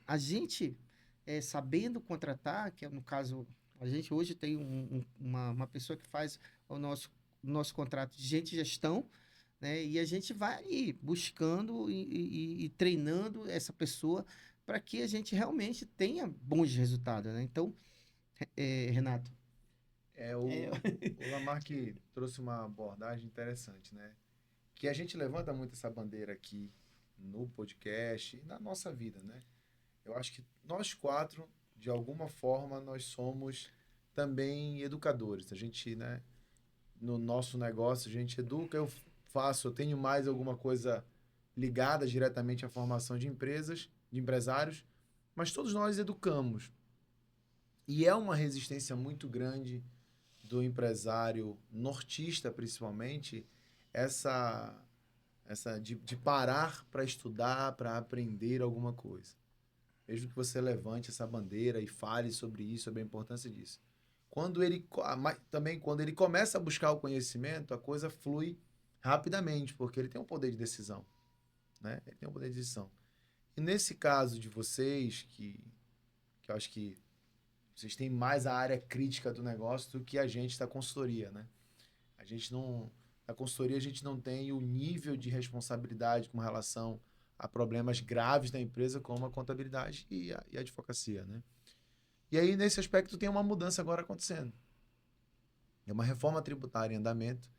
a gente, sabendo contratar, que é no caso, a gente hoje tem uma pessoa que faz o nosso contrato de gente e gestão, né? E a gente vai aí buscando e treinando essa pessoa para que a gente realmente tenha bons resultados, né? Então, Renato. O Lamarck trouxe uma abordagem interessante, né? Que a gente levanta muito essa bandeira aqui no podcast e na nossa vida, né? Eu acho que nós quatro, de alguma forma, nós somos também educadores. A gente, né, no nosso negócio, a gente educa, eu tenho mais alguma coisa ligada diretamente à formação de empresas, de empresários, mas todos nós educamos. E é uma resistência muito grande do empresário nortista, principalmente, essa de parar para estudar, para aprender alguma coisa. Mesmo que você levante essa bandeira e fale sobre isso, sobre a importância disso. Também quando ele começa a buscar o conhecimento, a coisa flui rapidamente, porque ele tem um poder de decisão, né? Ele tem um poder de decisão. E nesse caso de vocês, que eu acho que vocês têm mais a área crítica do negócio do que a gente da consultoria, né? A gente não... Na consultoria, a gente não tem o nível de responsabilidade com relação a problemas graves da empresa, como a contabilidade e a advocacia, né? E aí, nesse aspecto, tem uma mudança agora acontecendo. É uma reforma tributária em andamento,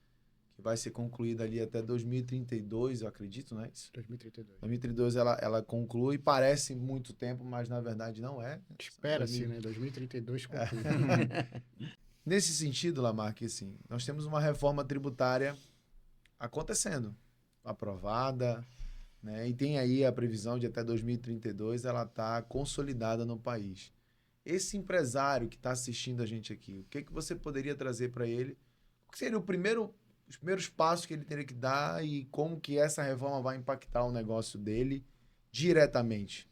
que vai ser concluída ali até 2032, eu acredito, não é isso? 2032. 2032 ela conclui, parece muito tempo, mas na verdade não é. Espera-se, né? 2032 conclui. Nesse sentido, Lamarck, assim, nós temos uma reforma tributária acontecendo, aprovada, né? E tem aí a previsão de até 2032 ela está consolidada no país. Esse empresário que está assistindo a gente aqui, o que você poderia trazer para ele? O que seria os primeiros passos que ele teria que dar e como que essa reforma vai impactar o negócio dele diretamente?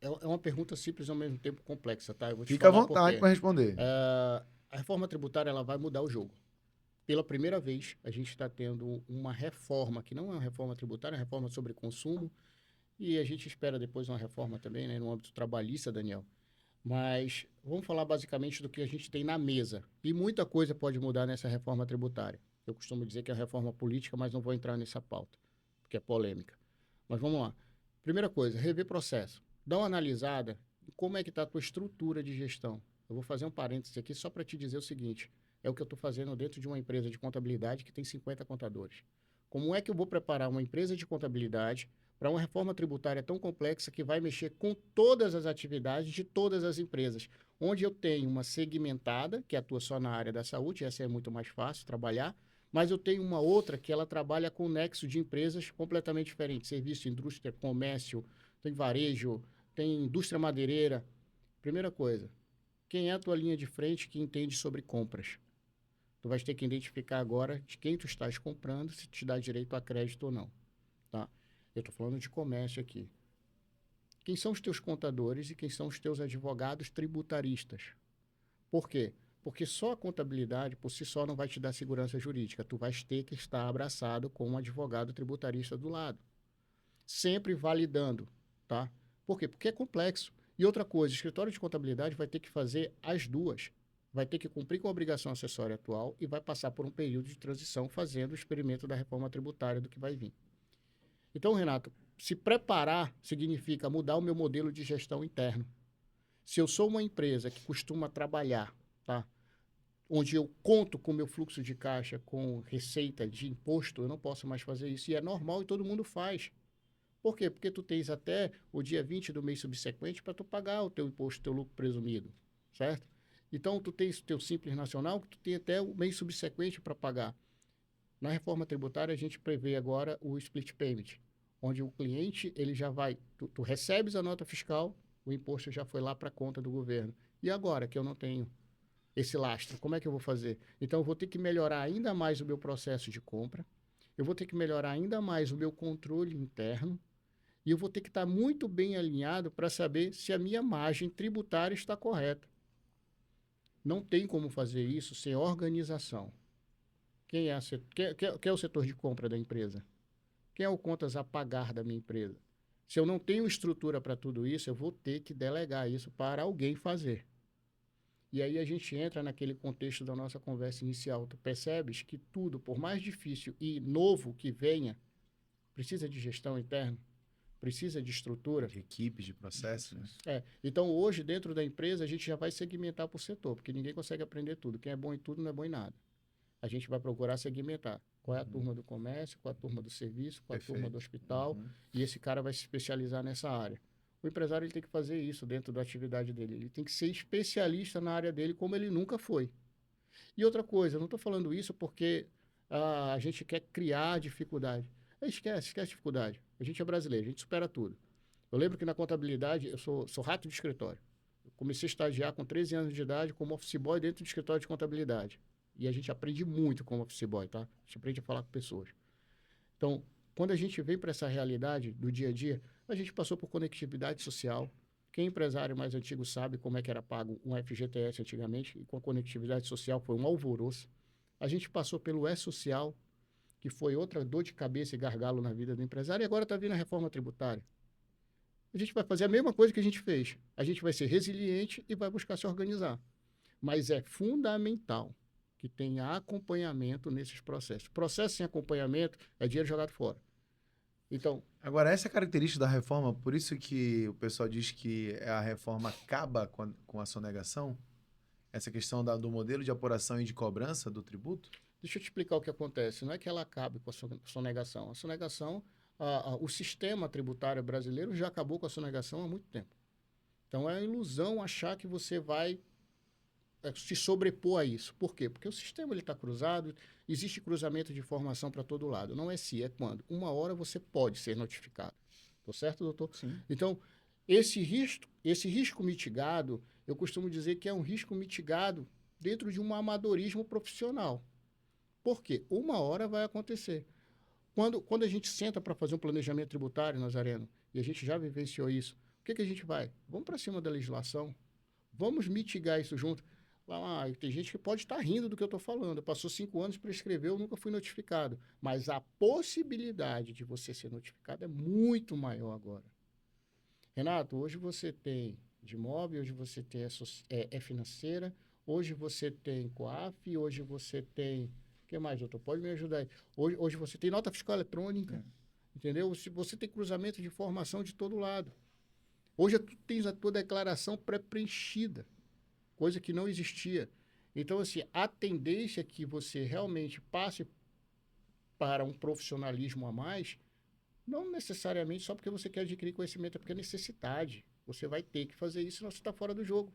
É uma pergunta simples e ao mesmo tempo complexa, tá? Eu vou te Fica à falar vontade para responder. A reforma tributária ela vai mudar o jogo. Pela primeira vez, a gente está tendo uma reforma, que não é uma reforma tributária, é uma reforma sobre consumo, e a gente espera depois uma reforma também, né, no âmbito trabalhista, Daniel. Mas vamos falar basicamente do que a gente tem na mesa. E muita coisa pode mudar nessa reforma tributária. Eu costumo dizer que é reforma política, mas não vou entrar nessa pauta, porque é polêmica. Mas vamos lá. Primeira coisa, rever processo. Dá uma analisada em como é que está a tua estrutura de gestão. Eu vou fazer um parênteses aqui só para te dizer o seguinte. É o que eu estou fazendo dentro de uma empresa de contabilidade que tem 50 contadores. Como é que eu vou preparar uma empresa de contabilidade para uma reforma tributária tão complexa que vai mexer com todas as atividades de todas as empresas? Onde eu tenho uma segmentada, que atua só na área da saúde, essa é muito mais fácil trabalhar, mas eu tenho uma outra que ela trabalha com nexo de empresas completamente diferentes. Serviço, indústria, comércio, tem varejo, tem indústria madeireira. Primeira coisa, quem é a tua linha de frente que entende sobre compras? Tu vais ter que identificar agora de quem tu estás comprando, se te dá direito a crédito ou não, tá? Eu estou falando de comércio aqui. Quem são os teus contadores e quem são os teus advogados tributaristas? Por quê? Porque só a contabilidade, por si só, não vai te dar segurança jurídica. Tu vais ter que estar abraçado com um advogado tributarista do lado. Sempre validando, tá? Por quê? Porque é complexo. E outra coisa, o escritório de contabilidade vai ter que fazer as duas. Vai ter que cumprir com a obrigação acessória atual e vai passar por um período de transição fazendo o experimento da reforma tributária do que vai vir. Então, Renato, se preparar significa mudar o meu modelo de gestão interno. Se eu sou uma empresa que costuma trabalhar, tá? Onde eu conto com o meu fluxo de caixa, com receita de imposto, eu não posso mais fazer isso. E é normal e todo mundo faz. Por quê? Porque tu tens até o dia 20 do mês subsequente para tu pagar o teu imposto, o teu lucro presumido, certo? Então, tu tens o teu Simples Nacional, que tu tem até o mês subsequente para pagar. Na reforma tributária, a gente prevê agora o split payment, onde o cliente, ele já vai, tu recebes a nota fiscal, o imposto já foi lá para a conta do governo. E agora que eu não tenho esse lastro, como é que eu vou fazer? Então, eu vou ter que melhorar ainda mais o meu processo de compra, eu vou ter que melhorar ainda mais o meu controle interno, e eu vou ter que estar muito bem alinhado para saber se a minha margem tributária está correta. Não tem como fazer isso sem organização. Quem é o setor de compra da empresa? Quem é o contas a pagar da minha empresa? Se eu não tenho estrutura para tudo isso, eu vou ter que delegar isso para alguém fazer. E aí a gente entra naquele contexto da nossa conversa inicial. Tu percebes que tudo, por mais difícil e novo que venha, precisa de gestão interna, precisa de estrutura. De equipes, de processos, né? Então, hoje, dentro da empresa, a gente já vai segmentar por setor, porque ninguém consegue aprender tudo. Quem é bom em tudo não é bom em nada. A gente vai procurar segmentar. Qual é a turma do comércio, qual é a turma do serviço, qual é a turma do hospital, e esse cara vai se especializar nessa área. O empresário ele tem que fazer isso dentro da atividade dele. Ele tem que ser especialista na área dele como ele nunca foi. E outra coisa, eu não estou falando isso porque a gente quer criar dificuldade. Esquece dificuldade. A gente é brasileiro, a gente supera tudo. Eu lembro que na contabilidade, eu sou rato de escritório. Eu comecei a estagiar com 13 anos de idade como office boy dentro do escritório de contabilidade. E a gente aprende muito como office boy, tá? A gente aprende a falar com pessoas. Então, quando a gente vem para essa realidade do dia a dia, a gente passou por conectividade social. Quem é empresário mais antigo sabe como é que era pago um FGTS antigamente, e com a conectividade social foi um alvoroço. A gente passou pelo E-Social, que foi outra dor de cabeça e gargalo na vida do empresário, e agora está vindo a reforma tributária. A gente vai fazer a mesma coisa que a gente fez. A gente vai ser resiliente e vai buscar se organizar. Mas é fundamental que tenha acompanhamento nesses processos. Processo sem acompanhamento é dinheiro jogado fora. Então, agora, essa é a característica da reforma, por isso que o pessoal diz que a reforma acaba com a sonegação? Essa questão do modelo de apuração e de cobrança do tributo? deixa eu te explicar o que acontece. Não é que ela acabe com a sonegação. A sonegação, o sistema tributário brasileiro já acabou com a sonegação há muito tempo. Então, é ilusão achar que você vai se sobrepor a isso. Por quê? Porque o sistema está cruzado, existe cruzamento de informação para todo lado. Não é se, é quando. Uma hora você pode ser notificado. Estou certo, doutor? Sim. Então, esse risco mitigado, eu costumo dizer que é um risco mitigado dentro de um amadorismo profissional. Por quê? Uma hora vai acontecer. Quando a gente senta para fazer um planejamento tributário, Nazareno, e a gente já vivenciou isso, o que a gente vai? Vamos para cima da legislação, vamos mitigar isso junto. Tem gente que pode estar rindo do que eu estou falando. Passou 5 anos para escrever, eu nunca fui notificado. Mas a possibilidade de você ser notificado é muito maior agora. Renato, hoje você tem de imóvel, hoje você tem financeira, hoje você tem COAF, hoje você tem... O que mais, doutor? Pode me ajudar aí. Hoje você tem nota fiscal eletrônica, entendeu? Você tem cruzamento de informação de todo lado. Hoje tu tens a tua declaração pré-preenchida, coisa que não existia. Então, assim, a tendência é que você realmente passe para um profissionalismo a mais, não necessariamente só porque você quer adquirir conhecimento, é porque é necessidade. Você vai ter que fazer isso, senão você está fora do jogo.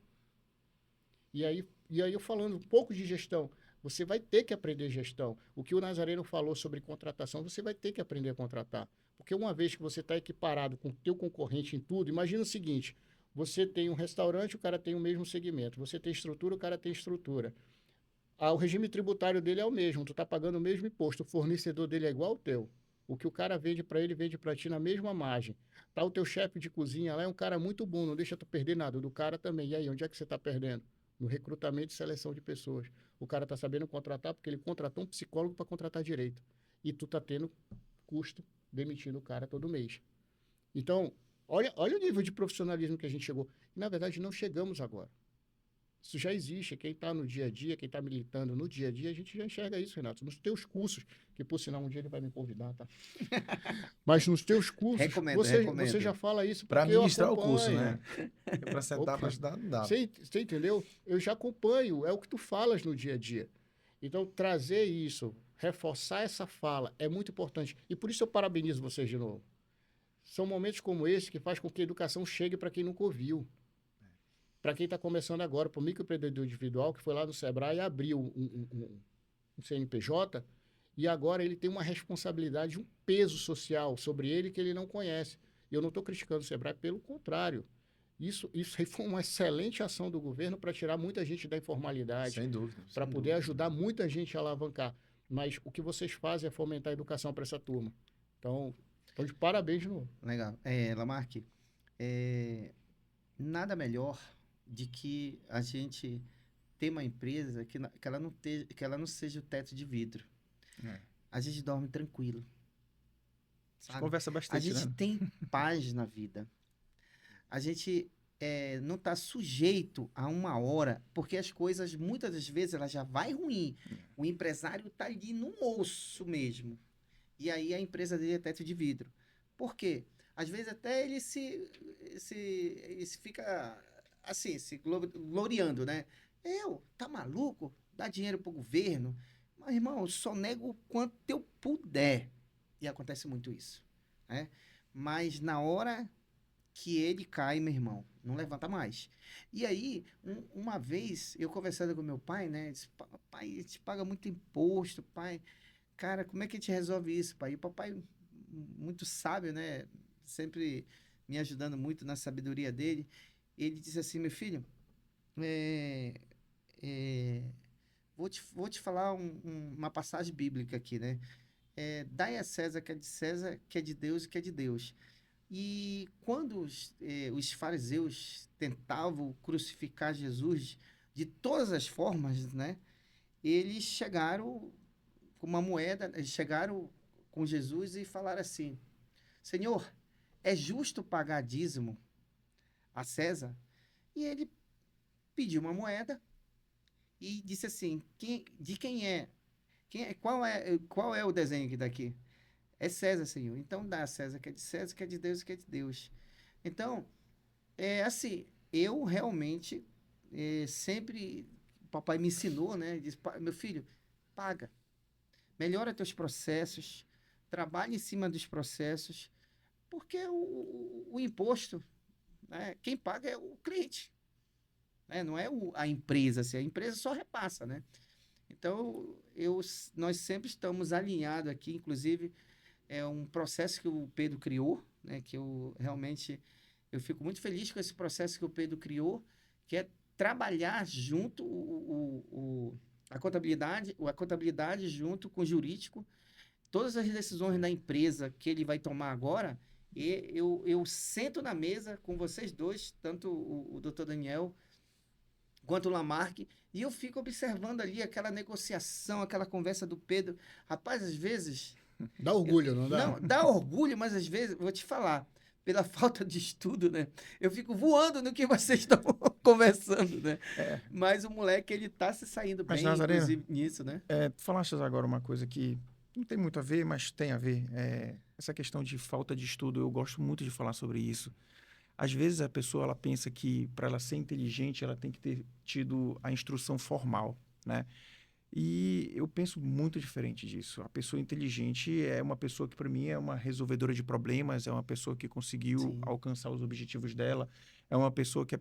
E aí eu falando um pouco de gestão, você vai ter que aprender gestão. O que o Nazareno falou sobre contratação, você vai ter que aprender a contratar. Porque uma vez que você está equiparado com o teu concorrente em tudo, imagina o seguinte, você tem um restaurante, o cara tem o mesmo segmento. Você tem estrutura, o cara tem estrutura. O regime tributário dele é o mesmo, tu está pagando o mesmo imposto, o fornecedor dele é igual ao teu. O que o cara vende para ele, vende para ti na mesma margem. Tá o teu chefe de cozinha lá, é um cara muito bom, não deixa tu perder nada, do cara também. E aí, onde é que você está perdendo? no recrutamento e seleção de pessoas. O cara está sabendo contratar porque ele contratou um psicólogo para contratar direito. E tu tá tendo custo demitindo o cara todo mês. Então, olha o nível de profissionalismo que a gente chegou. E, na verdade, não chegamos agora. Isso já existe. Quem está no dia a dia, quem está militando no dia a dia, a gente já enxerga isso, Renato. Nos teus cursos, que por sinal um dia ele vai me convidar, tá? Mas nos teus cursos, Recomendo. você já fala isso Para porque eu ministrar o curso, acompanho. né? Para sentar, para estudar, não dá. Você entendeu? Eu já acompanho, é o que tu falas no dia a dia. Então, trazer isso, reforçar essa fala é muito importante. E por isso eu parabenizo vocês de novo. São momentos como esse que faz com que a educação chegue para quem nunca ouviu. Para quem está começando agora, para o microempreendedor individual, que foi lá no Sebrae e abriu um CNPJ, e agora ele tem uma responsabilidade, um peso social sobre ele que ele não conhece. E eu não estou criticando o Sebrae, pelo contrário. Isso aí foi uma excelente ação do governo para tirar muita gente da informalidade. Sem dúvida. Para poder ajudar muita gente a alavancar. Mas o que vocês fazem é fomentar a educação para essa turma. Então, de parabéns de novo. Legal. Lamarck, nada melhor de que a gente ter uma empresa que ela não seja o teto de vidro. A gente dorme tranquilo. A gente conversa A bastante, gente né? tem paz na vida. A gente não está sujeito a uma hora, porque as coisas, muitas das vezes, ela já vai ruim. O empresário está ali no osso mesmo. E aí a empresa dele é teto de vidro. Por quê? Às vezes até ele se fica assim, se gloriando, né? Tá maluco? Dá dinheiro pro governo. Mas, irmão, eu só nego o quanto eu puder. E acontece muito isso, né? Mas na hora que ele cai, meu irmão, não levanta mais. E aí, uma vez, eu conversando com meu pai, né? Disse, pai, a gente paga muito imposto, pai. Cara, como é que a gente resolve isso, pai? E o papai, muito sábio, né? Sempre me ajudando muito na sabedoria dele. Ele disse assim, meu filho, vou te falar uma passagem bíblica aqui, né? Dai a César, que é de Deus e que é de Deus. E quando os fariseus tentavam crucificar Jesus de todas as formas, né? Eles chegaram com uma moeda, eles chegaram com Jesus e falaram assim, Senhor, é justo pagar dízimo a César? E ele pediu uma moeda e disse assim, quem é? Qual é o desenho que está aqui? É César, Senhor. Então dá a César que é de César, que é de Deus, que é de Deus. Então, assim, eu realmente sempre, o papai me ensinou, né? Disse, meu filho, paga. Melhora teus processos, trabalha em cima dos processos, porque o imposto, né, quem paga é o cliente, né? Não é a empresa, assim, a empresa só repassa, né? Então, nós sempre estamos alinhados aqui, inclusive, é um processo que o Pedro criou, né, que eu fico muito feliz com esse processo que o Pedro criou, que é trabalhar junto a contabilidade junto com o jurídico, todas as decisões da empresa que ele vai tomar agora, eu sento na mesa com vocês dois, tanto o Dr. Daniel quanto o Lamarck, e eu fico observando ali aquela negociação, aquela conversa do Pedro. Rapaz, às vezes... Dá orgulho, não dá? Não, dá orgulho, mas às vezes, vou te falar, pela falta de estudo, né? Eu fico voando no que vocês estão conversando, né? Mas o moleque, ele tá se saindo Mas, bem, Nazareno, inclusive, nisso, né? Tu falaste agora uma coisa que não tem muito a ver, mas tem a ver. Essa questão de falta de estudo, eu gosto muito de falar sobre isso. Às vezes a pessoa ela pensa que para ela ser inteligente ela tem que ter tido a instrução formal, né? E eu penso muito diferente disso. A pessoa inteligente é uma pessoa que para mim é uma resolvedora de problemas, é uma pessoa que conseguiu Sim. alcançar os objetivos dela, é uma pessoa que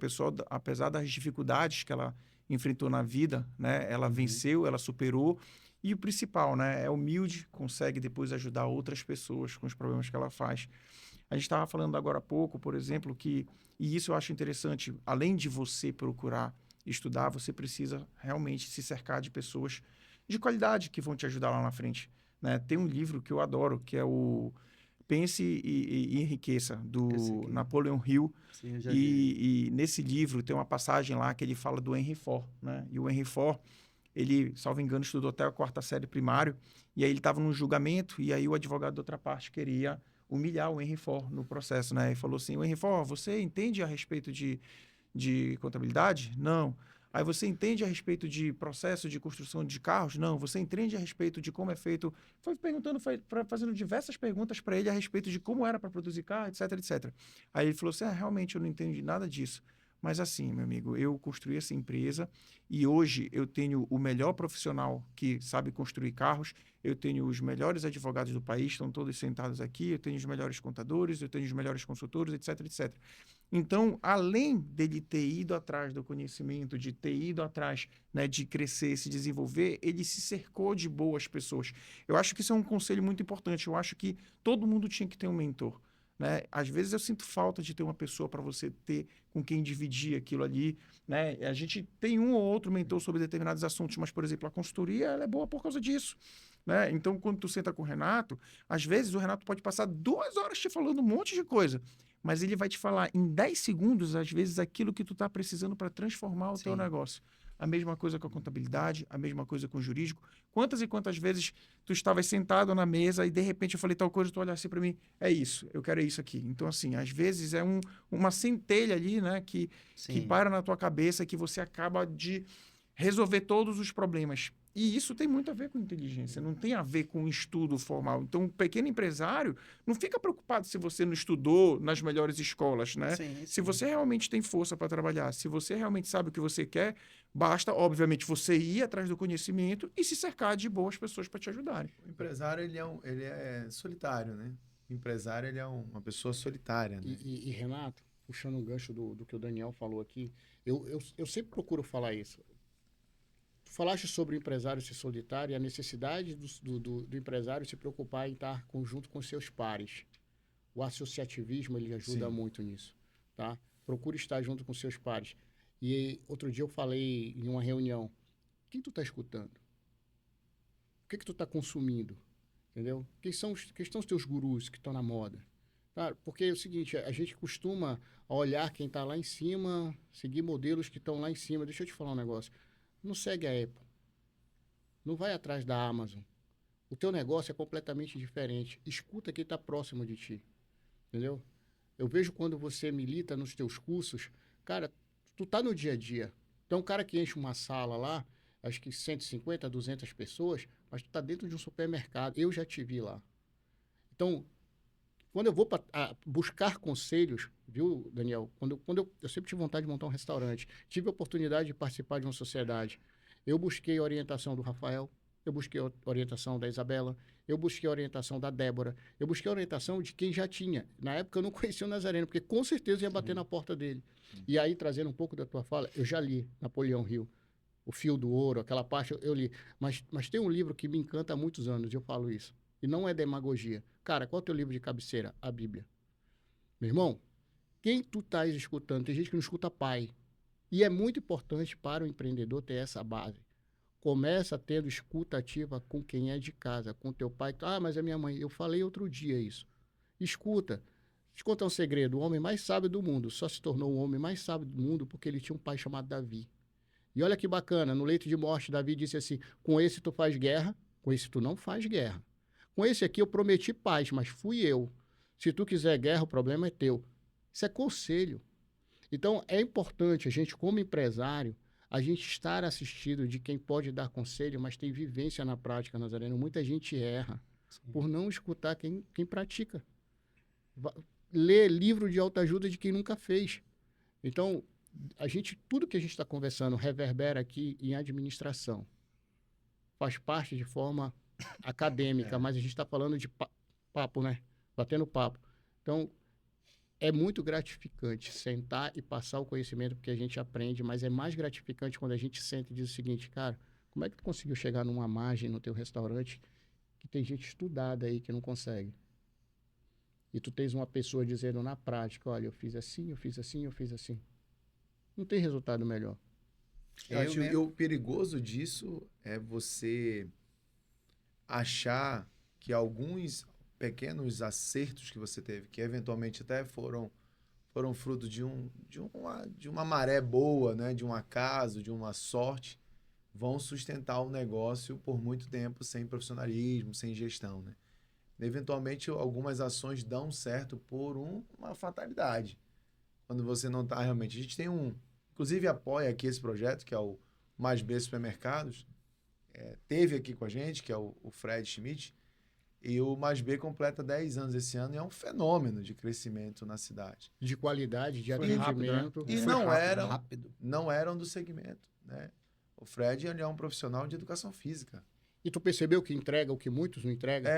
apesar das dificuldades que ela enfrentou na vida, né, ela venceu, ela superou. E o principal, né, é humilde, consegue depois ajudar outras pessoas com os problemas que ela faz. A gente estava falando agora há pouco, por exemplo, e isso eu acho interessante, além de você procurar estudar, você precisa realmente se cercar de pessoas de qualidade que vão te ajudar lá na frente, né? Tem um livro que eu adoro, que é o Pense e Enriqueça, do Napoleon Hill. Sim, eu já vi. E nesse livro tem uma passagem lá que ele fala do Henry Ford, né? E o Henry Ford, ele, salvo engano, estudou até a 4ª série primário, e aí ele estava num julgamento, e aí o advogado da outra parte queria humilhar o Henry Ford no processo, né? E falou assim, o Henry Ford, você entende a respeito de contabilidade? Não. Aí você entende a respeito de processo de construção de carros? Não. Você entende a respeito de como é feito? Foi perguntando, fazendo diversas perguntas para ele a respeito de como era para produzir carro, etc, etc. Aí ele falou assim, realmente eu não entendi nada disso. Mas assim, meu amigo, eu construí essa empresa e hoje eu tenho o melhor profissional que sabe construir carros, eu tenho os melhores advogados do país, estão todos sentados aqui, eu tenho os melhores contadores, eu tenho os melhores consultores, etc, etc. Então, além dele ter ido atrás do conhecimento, de ter ido atrás, né, de crescer, se desenvolver, ele se cercou de boas pessoas. Eu acho que isso é um conselho muito importante. Eu acho que todo mundo tinha que ter um mentor, né? Às vezes eu sinto falta de ter uma pessoa para você ter com quem dividir aquilo ali, né? A gente tem um ou outro mentor sobre determinados assuntos, mas, por exemplo, a consultoria ela é boa por causa disso, né? Então, quando tu senta com o Renato, às vezes o Renato pode passar 2 horas te falando um monte de coisa, mas ele vai te falar em 10 segundos, às vezes, aquilo que tu está precisando para transformar o teu negócio. A mesma coisa com a contabilidade, a mesma coisa com o jurídico. Quantas e quantas vezes tu estavas sentado na mesa e, de repente, eu falei tal coisa, tu olha assim para mim, é isso, eu quero isso aqui. Então, assim, às vezes é uma centelha ali, né, que para na tua cabeça, que você acaba de resolver todos os problemas. E isso tem muito a ver com inteligência, não tem a ver com estudo formal. Então, um pequeno empresário não fica preocupado se você não estudou nas melhores escolas, né? Sim, Se você realmente tem força para trabalhar, se você realmente sabe o que você quer, basta, obviamente, você ir atrás do conhecimento e se cercar de boas pessoas para te ajudarem. O empresário, ele é solitário, né? O empresário, ele é uma pessoa solitária, né? E, Renato, puxando um gancho do que o Daniel falou aqui, eu sempre procuro falar isso. Tu falaste sobre o empresário ser solitário e a necessidade do empresário se preocupar em estar junto com seus pares. O associativismo, ele ajuda muito nisso, tá? Procure estar junto com seus pares. E outro dia eu falei em uma reunião, quem tu está escutando? O que tu está consumindo? Entendeu? Quem são os teus gurus que estão na moda? Tá? Porque é o seguinte, a gente costuma olhar quem está lá em cima, seguir modelos que estão lá em cima. Deixa eu te falar um negócio. Não segue a Apple. Não vai atrás da Amazon. O teu negócio é completamente diferente. Escuta quem está próximo de ti. Entendeu? Eu vejo quando você milita nos teus cursos, cara, tu tá no dia a dia. Então, um cara que enche uma sala lá, acho que 150, 200 pessoas, mas tu tá dentro de um supermercado. Eu já te vi lá. Então, quando eu vou buscar conselhos, viu, Daniel? Eu sempre tive vontade de montar um restaurante, tive a oportunidade de participar de uma sociedade. Eu busquei a orientação do Rafael, eu busquei a orientação da Isabela, eu busquei a orientação da Débora, eu busquei a orientação de quem já tinha. Na época eu não conhecia o Nazareno, porque com certeza ia bater na porta dele. E aí, trazendo um pouco da tua fala, eu já li Napoleão Hill, O Fio do Ouro, aquela parte eu li. Mas tem um livro que me encanta há muitos anos, eu falo isso. E não é demagogia. Cara, qual é o teu livro de cabeceira? A Bíblia. Meu irmão, quem tu estás escutando? Tem gente que não escuta pai. E é muito importante para o empreendedor ter essa base. Começa tendo escuta ativa com quem é de casa, com teu pai. Ah, mas é minha mãe. Eu falei outro dia isso. Escuta. Deixa eu contar um segredo. O homem mais sábio do mundo só se tornou o homem mais sábio do mundo porque ele tinha um pai chamado Davi. E olha que bacana, no leito de morte, Davi disse assim, com esse tu faz guerra, com esse tu não faz guerra. Com esse aqui eu prometi paz, mas fui eu. Se tu quiser guerra, o problema é teu. Isso é conselho. Então, é importante a gente, como empresário, a gente estar assistido de quem pode dar conselho, mas tem vivência na prática, Nazareno. Muita gente erra por não escutar quem pratica. Lê livro de autoajuda de quem nunca fez. Então, tudo que a gente está conversando reverbera aqui em administração. Faz parte de forma acadêmica, mas a gente está falando de papo, né? Batendo papo. Então, é muito gratificante sentar e passar o conhecimento, porque a gente aprende, mas é mais gratificante quando a gente senta e diz o seguinte, cara, como é que tu conseguiu chegar numa margem no teu restaurante que tem gente estudada aí que não consegue? E tu tens uma pessoa dizendo na prática, olha, eu fiz assim, eu fiz assim, eu fiz assim. Não tem resultado melhor. Eu acho que o perigoso disso é você achar que alguns pequenos acertos que você teve, que eventualmente até foram fruto de uma maré boa, né? De um acaso, de uma sorte, vão sustentar o negócio por muito tempo sem profissionalismo, sem gestão, né? Eventualmente, algumas ações dão certo por uma fatalidade. Quando você não está realmente... A gente tem inclusive apoia aqui esse projeto, que é o Mais B Supermercados, teve aqui com a gente, que é o Fred Schmidt, e o Mais B completa 10 anos esse ano e é um fenômeno de crescimento na cidade. De qualidade, de Foi rápido, atendimento. E Foi Rápido. não eram do segmento, né? O Fred, ele é um profissional de educação física. E tu percebeu que entrega o que muitos não entregam?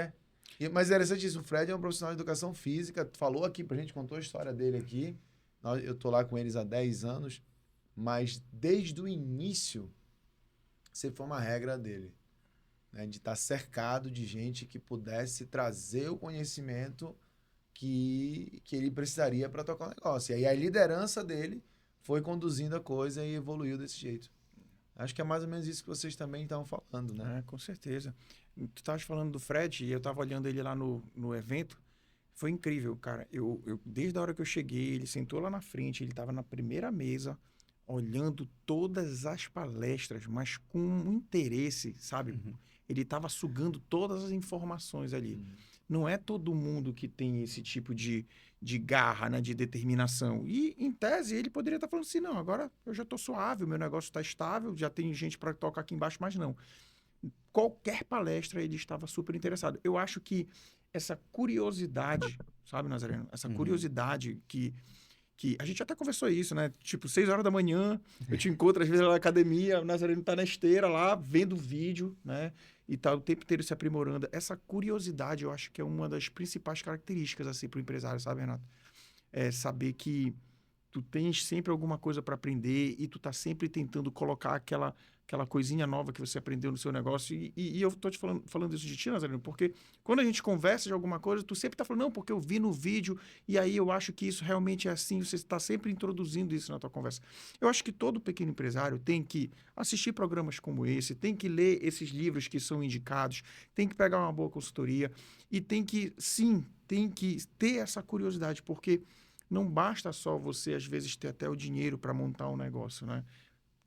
Mas é interessante isso, o Fred é um profissional de educação física, falou aqui pra gente, contou a história dele aqui. Eu tô lá com eles há 10 anos, mas desde o início, sempre foi uma regra dele, né? De estar cercado de gente que pudesse trazer o conhecimento que ele precisaria para tocar o negócio. E aí a liderança dele foi conduzindo a coisa e evoluiu desse jeito. Acho que é mais ou menos isso que vocês também estavam falando, né? Com certeza. Tu estavas falando do Fred e eu estava olhando ele lá no evento. Foi incrível, cara. Eu, desde a hora que eu cheguei, ele sentou lá na frente, ele estava na primeira mesa, olhando todas as palestras, mas com um interesse, sabe? Uhum. Ele estava sugando todas as informações ali. Não é todo mundo que tem esse tipo de garra, né, de determinação. E, em tese, ele poderia estar falando assim, não, agora eu já estou suave, o meu negócio está estável, já tem gente para tocar aqui embaixo, mas não. Qualquer palestra ele estava super interessado. Eu acho que essa curiosidade, sabe, Nazareno? Essa curiosidade que a gente até conversou isso, né? Tipo, 6 horas da manhã, eu te encontro às vezes lá na academia, o Nazareno tá na esteira lá, vendo vídeo, né? E tá o tempo inteiro se aprimorando. Essa curiosidade, eu acho que é uma das principais características, assim, pro empresário, sabe, Renato? É saber que tu tens sempre alguma coisa para aprender e tu tá sempre tentando colocar aquela coisinha nova que você aprendeu no seu negócio. E eu tô te falando isso de ti, Nazareno, porque quando a gente conversa de alguma coisa, tu sempre tá falando, não, porque eu vi no vídeo e aí eu acho que isso realmente é assim, você está sempre introduzindo isso na tua conversa. Eu acho que todo pequeno empresário tem que assistir programas como esse, tem que ler esses livros que são indicados, tem que pegar uma boa consultoria e tem que ter essa curiosidade, porque não basta só você, às vezes, ter até o dinheiro para montar um negócio, né?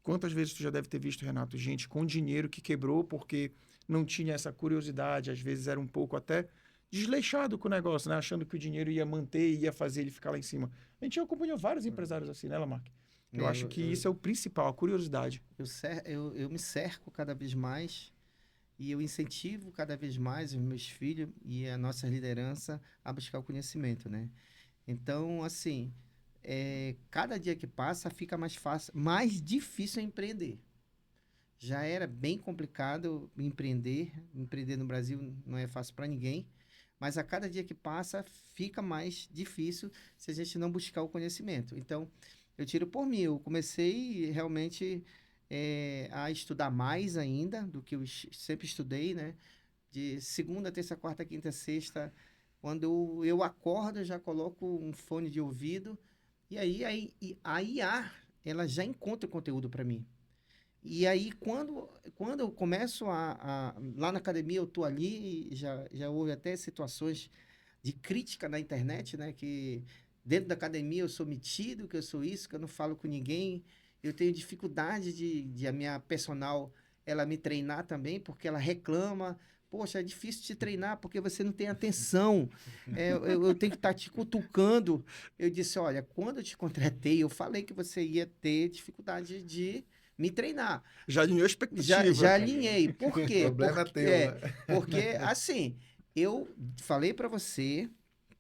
Quantas vezes tu já deve ter visto, Renato, gente com dinheiro que quebrou porque não tinha essa curiosidade, às vezes era um pouco até desleixado com o negócio, né? Achando que o dinheiro ia manter, ia fazer ele ficar lá em cima. A gente já acompanhou vários empresários assim, né, Lamarck? Eu acho que isso é o principal, a curiosidade. Eu me cerco cada vez mais e eu incentivo cada vez mais os meus filhos e a nossa liderança a buscar o conhecimento, né? Então, assim, cada dia que passa fica mais fácil, mais difícil empreender. Já era bem complicado empreender no Brasil não é fácil para ninguém, mas a cada dia que passa fica mais difícil se a gente não buscar o conhecimento. Então, eu tiro por mim, eu comecei realmente a estudar mais ainda do que eu sempre estudei, né? De segunda, terça, quarta, quinta, sexta, quando eu acordo, eu já coloco um fone de ouvido e aí a IA, ela já encontra o conteúdo para mim. E aí, quando eu começo lá na academia, eu tô ali, e já houve até situações de crítica na internet, né? Que dentro da academia eu sou metido, que eu sou isso, que eu não falo com ninguém. Eu tenho dificuldade de a minha personal, ela me treinar também, porque ela reclama. Poxa, é difícil te treinar porque você não tem atenção. Eu tenho que estar te cutucando. Eu disse, olha, quando eu te contratei, eu falei que você ia ter dificuldade de me treinar. Já alinhou a expectativa. Já alinhei. Por quê? O problema é teu, né? Porque, assim, eu falei para você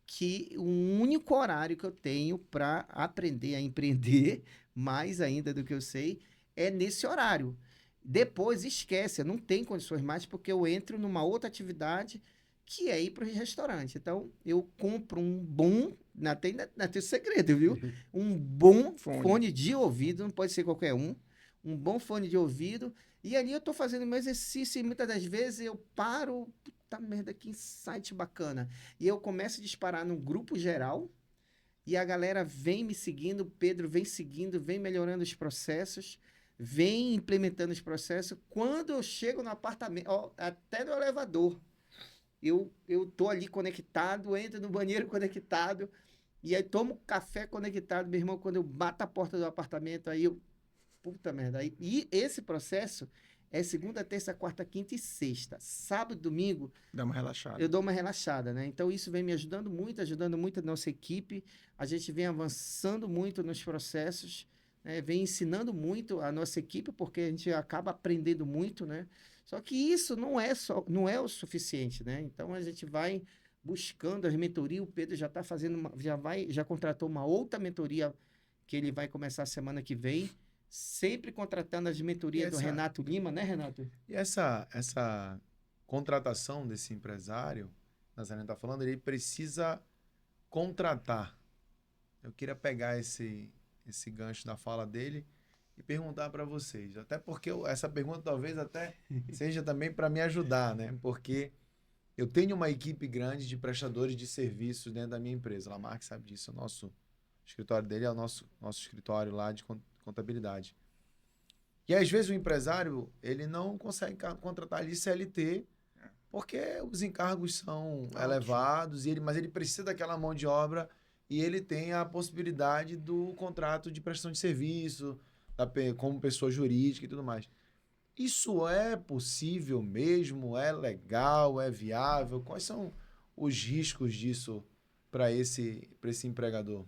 que o único horário que eu tenho para aprender a empreender, mais ainda do que eu sei, é nesse horário. Depois, esquece, eu não tenho condições mais, porque eu entro numa outra atividade que é ir para o restaurante. Então, eu compro um bom, tem segredo, viu? Um bom fone de ouvido, não pode ser qualquer um bom fone de ouvido, e ali eu estou fazendo meu exercício e muitas das vezes eu paro, puta merda, que insight bacana. E eu começo a disparar num grupo geral e a galera vem me seguindo, o Pedro vem seguindo, vem melhorando os processos, vem implementando os processos. Quando eu chego no apartamento, até no elevador, eu tô ali conectado, entro no banheiro conectado, e aí tomo café conectado, meu irmão, quando eu bato a porta do apartamento, aí eu, puta merda. E esse processo é segunda, terça, quarta, quinta e sexta. Sábado, domingo, Dá uma relaxada. eu dou uma relaxada, né? Então, isso vem me ajudando muito a nossa equipe. A gente vem avançando muito nos processos, né? Vem ensinando muito a nossa equipe, porque a gente acaba aprendendo muito, né? Só que isso não é o suficiente, né? Então, a gente vai buscando as mentorias. O Pedro já está fazendo, já contratou uma outra mentoria que ele vai começar semana que vem, sempre contratando as E mentorias do essa, Renato Lima, né, Renato? e essa contratação desse empresário, Nazareno está falando, ele precisa contratar. Eu queria pegar esse gancho da fala dele e perguntar para vocês. Até porque essa pergunta talvez até seja também para me ajudar, né? Porque eu tenho uma equipe grande de prestadores de serviços dentro da minha empresa. A Lamarck sabe disso. O nosso escritório dele é o nosso escritório lá de contabilidade. E às vezes o empresário ele não consegue contratar ali CLT porque os encargos são elevados, mas ele precisa daquela mão de obra e ele tem a possibilidade do contrato de prestação de serviço, como pessoa jurídica e tudo mais. Isso é possível mesmo? É legal? É viável? Quais são os riscos disso para esse empregador?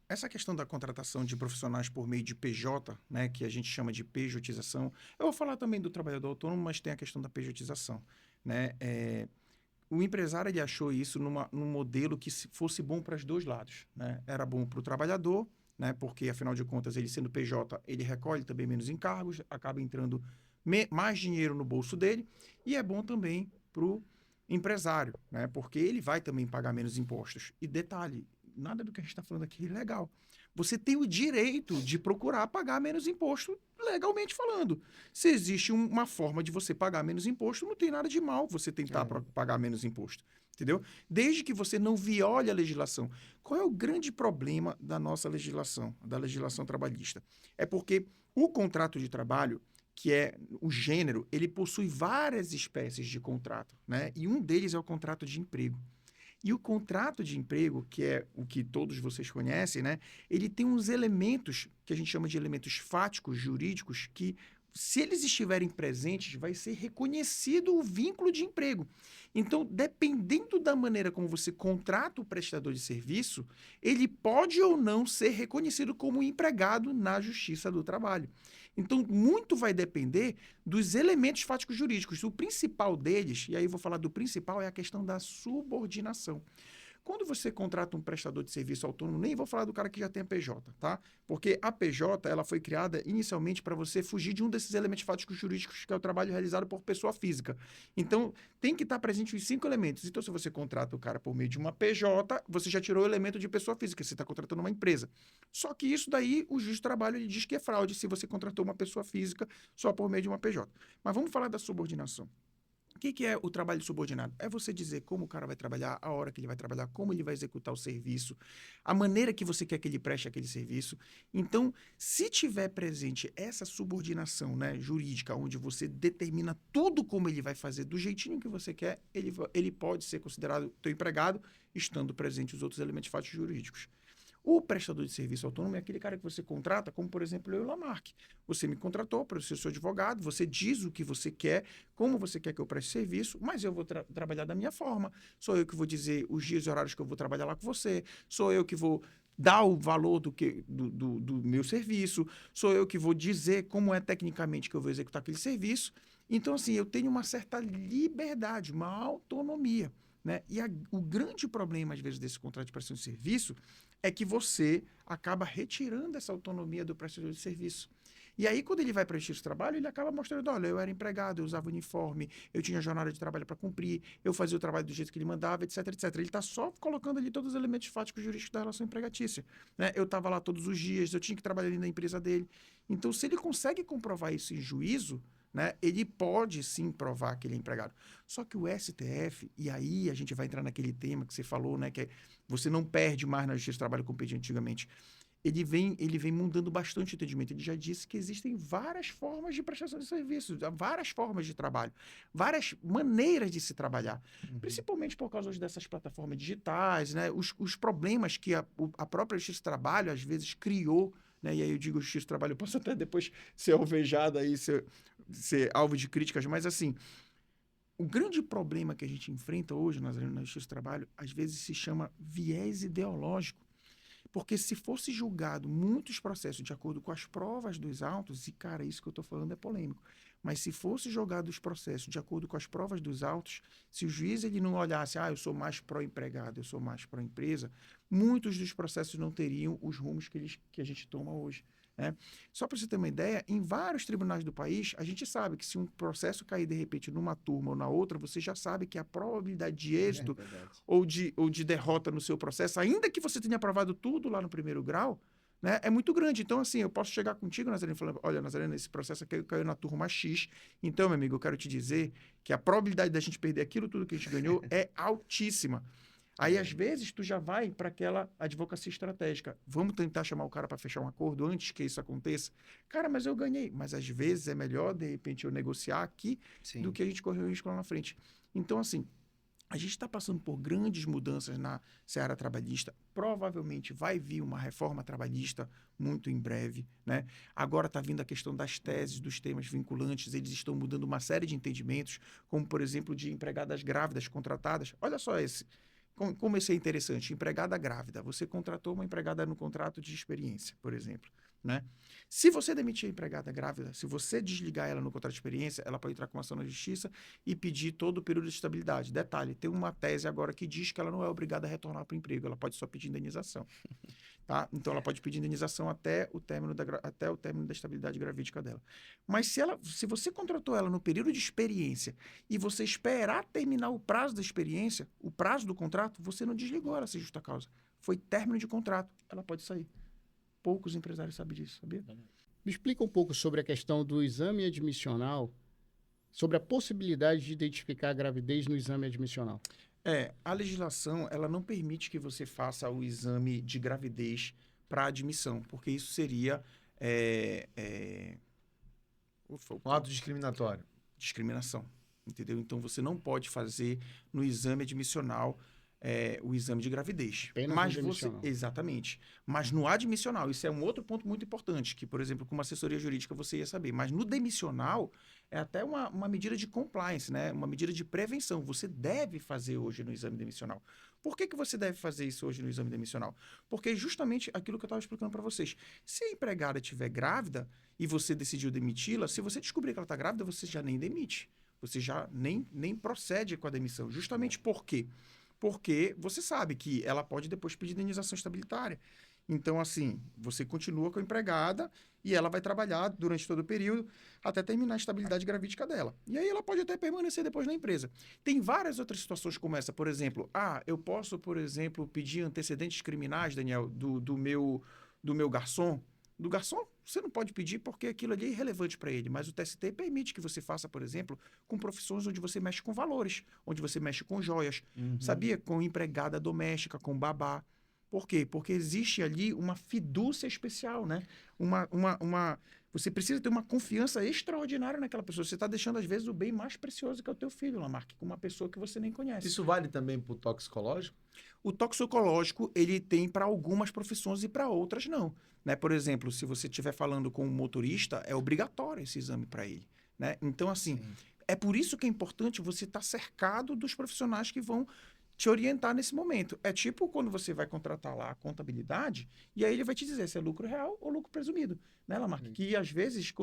Essa questão da contratação de profissionais por meio de PJ, né, que a gente chama de pejotização, eu vou falar também do trabalhador autônomo, mas tem a questão da pejotização, né? O empresário ele achou isso num modelo que fosse bom para os dois lados, né? Era bom para o trabalhador, né, porque afinal de contas ele sendo PJ ele recolhe também menos encargos, acaba entrando mais dinheiro no bolso dele, e é bom também para o empresário, né, porque ele vai também pagar menos impostos. E detalhe, nada do que a gente está falando aqui é ilegal. Você tem o direito de procurar pagar menos imposto, legalmente falando. Se existe uma forma de você pagar menos imposto, não tem nada de mal você tentar pagar menos imposto. Entendeu? Desde que você não viole a legislação. Qual é o grande problema da nossa legislação, da legislação trabalhista? É porque o contrato de trabalho, que é o gênero, ele possui várias espécies de contrato, né? E um deles é o contrato de emprego. E o contrato de emprego, que é o que todos vocês conhecem, né? Ele tem uns elementos que a gente chama de elementos fáticos, jurídicos, que, se eles estiverem presentes, vai ser reconhecido o vínculo de emprego. Então, dependendo da maneira como você contrata o prestador de serviço, ele pode ou não ser reconhecido como empregado na Justiça do Trabalho. Então, muito vai depender dos elementos fáticos jurídicos. O principal deles, e aí eu vou falar do principal, é a questão da subordinação. Quando você contrata um prestador de serviço autônomo, nem vou falar do cara que já tem a PJ, tá? Porque a PJ, ela foi criada inicialmente para você fugir de um desses elementos fáticos jurídicos, que é o trabalho realizado por pessoa física. Então, tem que estar presente os 5 elementos. Então, se você contrata o cara por meio de uma PJ, você já tirou o elemento de pessoa física, você está contratando uma empresa. Só que isso daí, o juiz do trabalho ele diz que é fraude se você contratou uma pessoa física só por meio de uma PJ. Mas vamos falar da subordinação. O que é o trabalho subordinado? É você dizer como o cara vai trabalhar, a hora que ele vai trabalhar, como ele vai executar o serviço, a maneira que você quer que ele preste aquele serviço. Então, se tiver presente essa subordinação, né, jurídica, onde você determina tudo como ele vai fazer, do jeitinho que você quer, ele pode ser considerado teu empregado, estando presente os outros elementos fáticos jurídicos. O prestador de serviço autônomo é aquele cara que você contrata, como, por exemplo, eu e o Lamarck. Você me contratou para ser seu advogado, você diz o que você quer, como você quer que eu preste serviço, mas eu vou trabalhar da minha forma. Sou eu que vou dizer os dias e horários que eu vou trabalhar lá com você. Sou eu que vou dar o valor do meu serviço. Sou eu que vou dizer como é tecnicamente que eu vou executar aquele serviço. Então, assim, eu tenho uma certa liberdade, uma autonomia, né? E o grande problema, às vezes, desse contrato de prestação de serviço é que você acaba retirando essa autonomia do prestador de serviço. E aí, quando ele vai para o justiça do trabalho, ele acaba mostrando, olha, eu era empregado, eu usava uniforme, eu tinha jornada de trabalho para cumprir, eu fazia o trabalho do jeito que ele mandava, etc, etc. Ele está só colocando ali todos os elementos fáticos jurídicos da relação empregatícia, né? Eu estava lá todos os dias, eu tinha que trabalhar ali na empresa dele. Então, se ele consegue comprovar isso em juízo, né, ele pode sim provar que ele é empregado. Só que o STF, e aí a gente vai entrar naquele tema que você falou, né, que você não perde mais na Justiça do Trabalho como pedia antigamente. ele vem mudando bastante o entendimento. Ele já disse que existem várias formas de prestação de serviços, várias formas de trabalho, várias maneiras de se trabalhar, principalmente por causa dessas plataformas digitais, né? Os problemas que a própria Justiça do Trabalho, às vezes, criou, né? E aí eu digo Justiça do Trabalho, eu posso até depois ser alvejado aí, ser alvo de críticas, mas assim, o grande problema que a gente enfrenta hoje na Justiça do Trabalho, às vezes se chama viés ideológico. Porque se fosse julgado muitos processos de acordo com as provas dos autos, e, cara, isso que eu estou falando é polêmico, mas se fosse julgado os processos de acordo com as provas dos autos, se o juiz ele não olhasse, eu sou mais pró-empregado, eu sou mais pró-empresa, muitos dos processos não teriam os rumos que a gente toma hoje. Né? Só para você ter uma ideia, em vários tribunais do país, a gente sabe que se um processo cair de repente numa turma ou na outra, você já sabe que a probabilidade de êxito ou de derrota no seu processo, ainda que você tenha aprovado tudo lá no primeiro grau, né, é muito grande. Então, assim, eu posso chegar contigo, Nazareno, falando, olha, Nazareno, esse processo caiu na turma X, então, meu amigo, eu quero te dizer que a probabilidade da gente perder aquilo tudo que a gente ganhou é altíssima. Aí, às vezes, tu já vai para aquela advocacia estratégica. Vamos tentar chamar o cara para fechar um acordo antes que isso aconteça? Cara, mas eu ganhei. Mas, às vezes, é melhor, de repente, eu negociar aqui do que a gente correr o risco lá na frente. Então, assim, a gente está passando por grandes mudanças na seara trabalhista. Provavelmente vai vir uma reforma trabalhista muito em breve, né? Agora está vindo a questão das teses, dos temas vinculantes. Eles estão mudando uma série de entendimentos, como, por exemplo, de empregadas grávidas contratadas. Olha só como esse é interessante. Empregada grávida. Você contratou uma empregada no contrato de experiência, por exemplo, né? Se você demitir a empregada grávida, se você desligar ela no contrato de experiência, ela pode entrar com uma ação na justiça e pedir todo o período de estabilidade. Detalhe, tem uma tese agora que diz que ela não é obrigada a retornar para o emprego, ela pode só pedir indenização. Tá? Então, ela pode pedir indenização até o término da estabilidade gravídica dela. Mas se você contratou ela no período de experiência e você esperar terminar o prazo da experiência, o prazo do contrato, você não desligou ela sem justa causa. Foi término de contrato, ela pode sair. Poucos empresários sabem disso, sabia? Me explica um pouco sobre a questão do exame admissional, sobre a possibilidade de identificar a gravidez no exame admissional. A legislação ela não permite que você faça o exame de gravidez para admissão, porque isso seria um ato discriminatório. Discriminação, entendeu? Então, você não pode fazer no exame admissional o exame de gravidez. Apenas no admissional. Exatamente. Mas no admissional, isso é um outro ponto muito importante, que, por exemplo, com uma assessoria jurídica você ia saber. Mas no demissional, é até uma medida de compliance, né? Uma medida de prevenção. Você deve fazer hoje no exame demissional. Por que você deve fazer isso hoje no exame demissional? Porque justamente aquilo que eu estava explicando para vocês. Se a empregada estiver grávida e você decidiu demiti-la, se você descobrir que ela está grávida, você já nem demite. Você já nem procede com a demissão. Justamente por quê? Porque você sabe que ela pode depois pedir indenização estabilitária. Então, assim, você continua com a empregada e ela vai trabalhar durante todo o período até terminar a estabilidade gravídica dela. E aí ela pode até permanecer depois na empresa. Tem várias outras situações como essa. Por exemplo, eu posso, por exemplo, pedir antecedentes criminais, Daniel, do meu garçom. Do garçom, você não pode pedir porque aquilo ali é irrelevante para ele, mas o TST permite que você faça, por exemplo, com profissões onde você mexe com valores, onde você mexe com joias, sabia? Com empregada doméstica, com babá. Por quê? Porque existe ali uma fidúcia especial, né? Você precisa ter uma confiança extraordinária naquela pessoa. Você está deixando, às vezes, o bem mais precioso que é o teu filho, Lamarck, com uma pessoa que você nem conhece. Isso vale também para o toxicológico? O toxicológico, ele tem para algumas profissões e para outras não. Né? Por exemplo, se você estiver falando com um motorista, é obrigatório esse exame para ele. Né? Então, assim, é por isso que é importante você estar cercado dos profissionais que vão te orientar nesse momento. É tipo quando você vai contratar lá a contabilidade, e aí ele vai te dizer se é lucro real ou lucro presumido. Né, Lamarck? Que às vezes,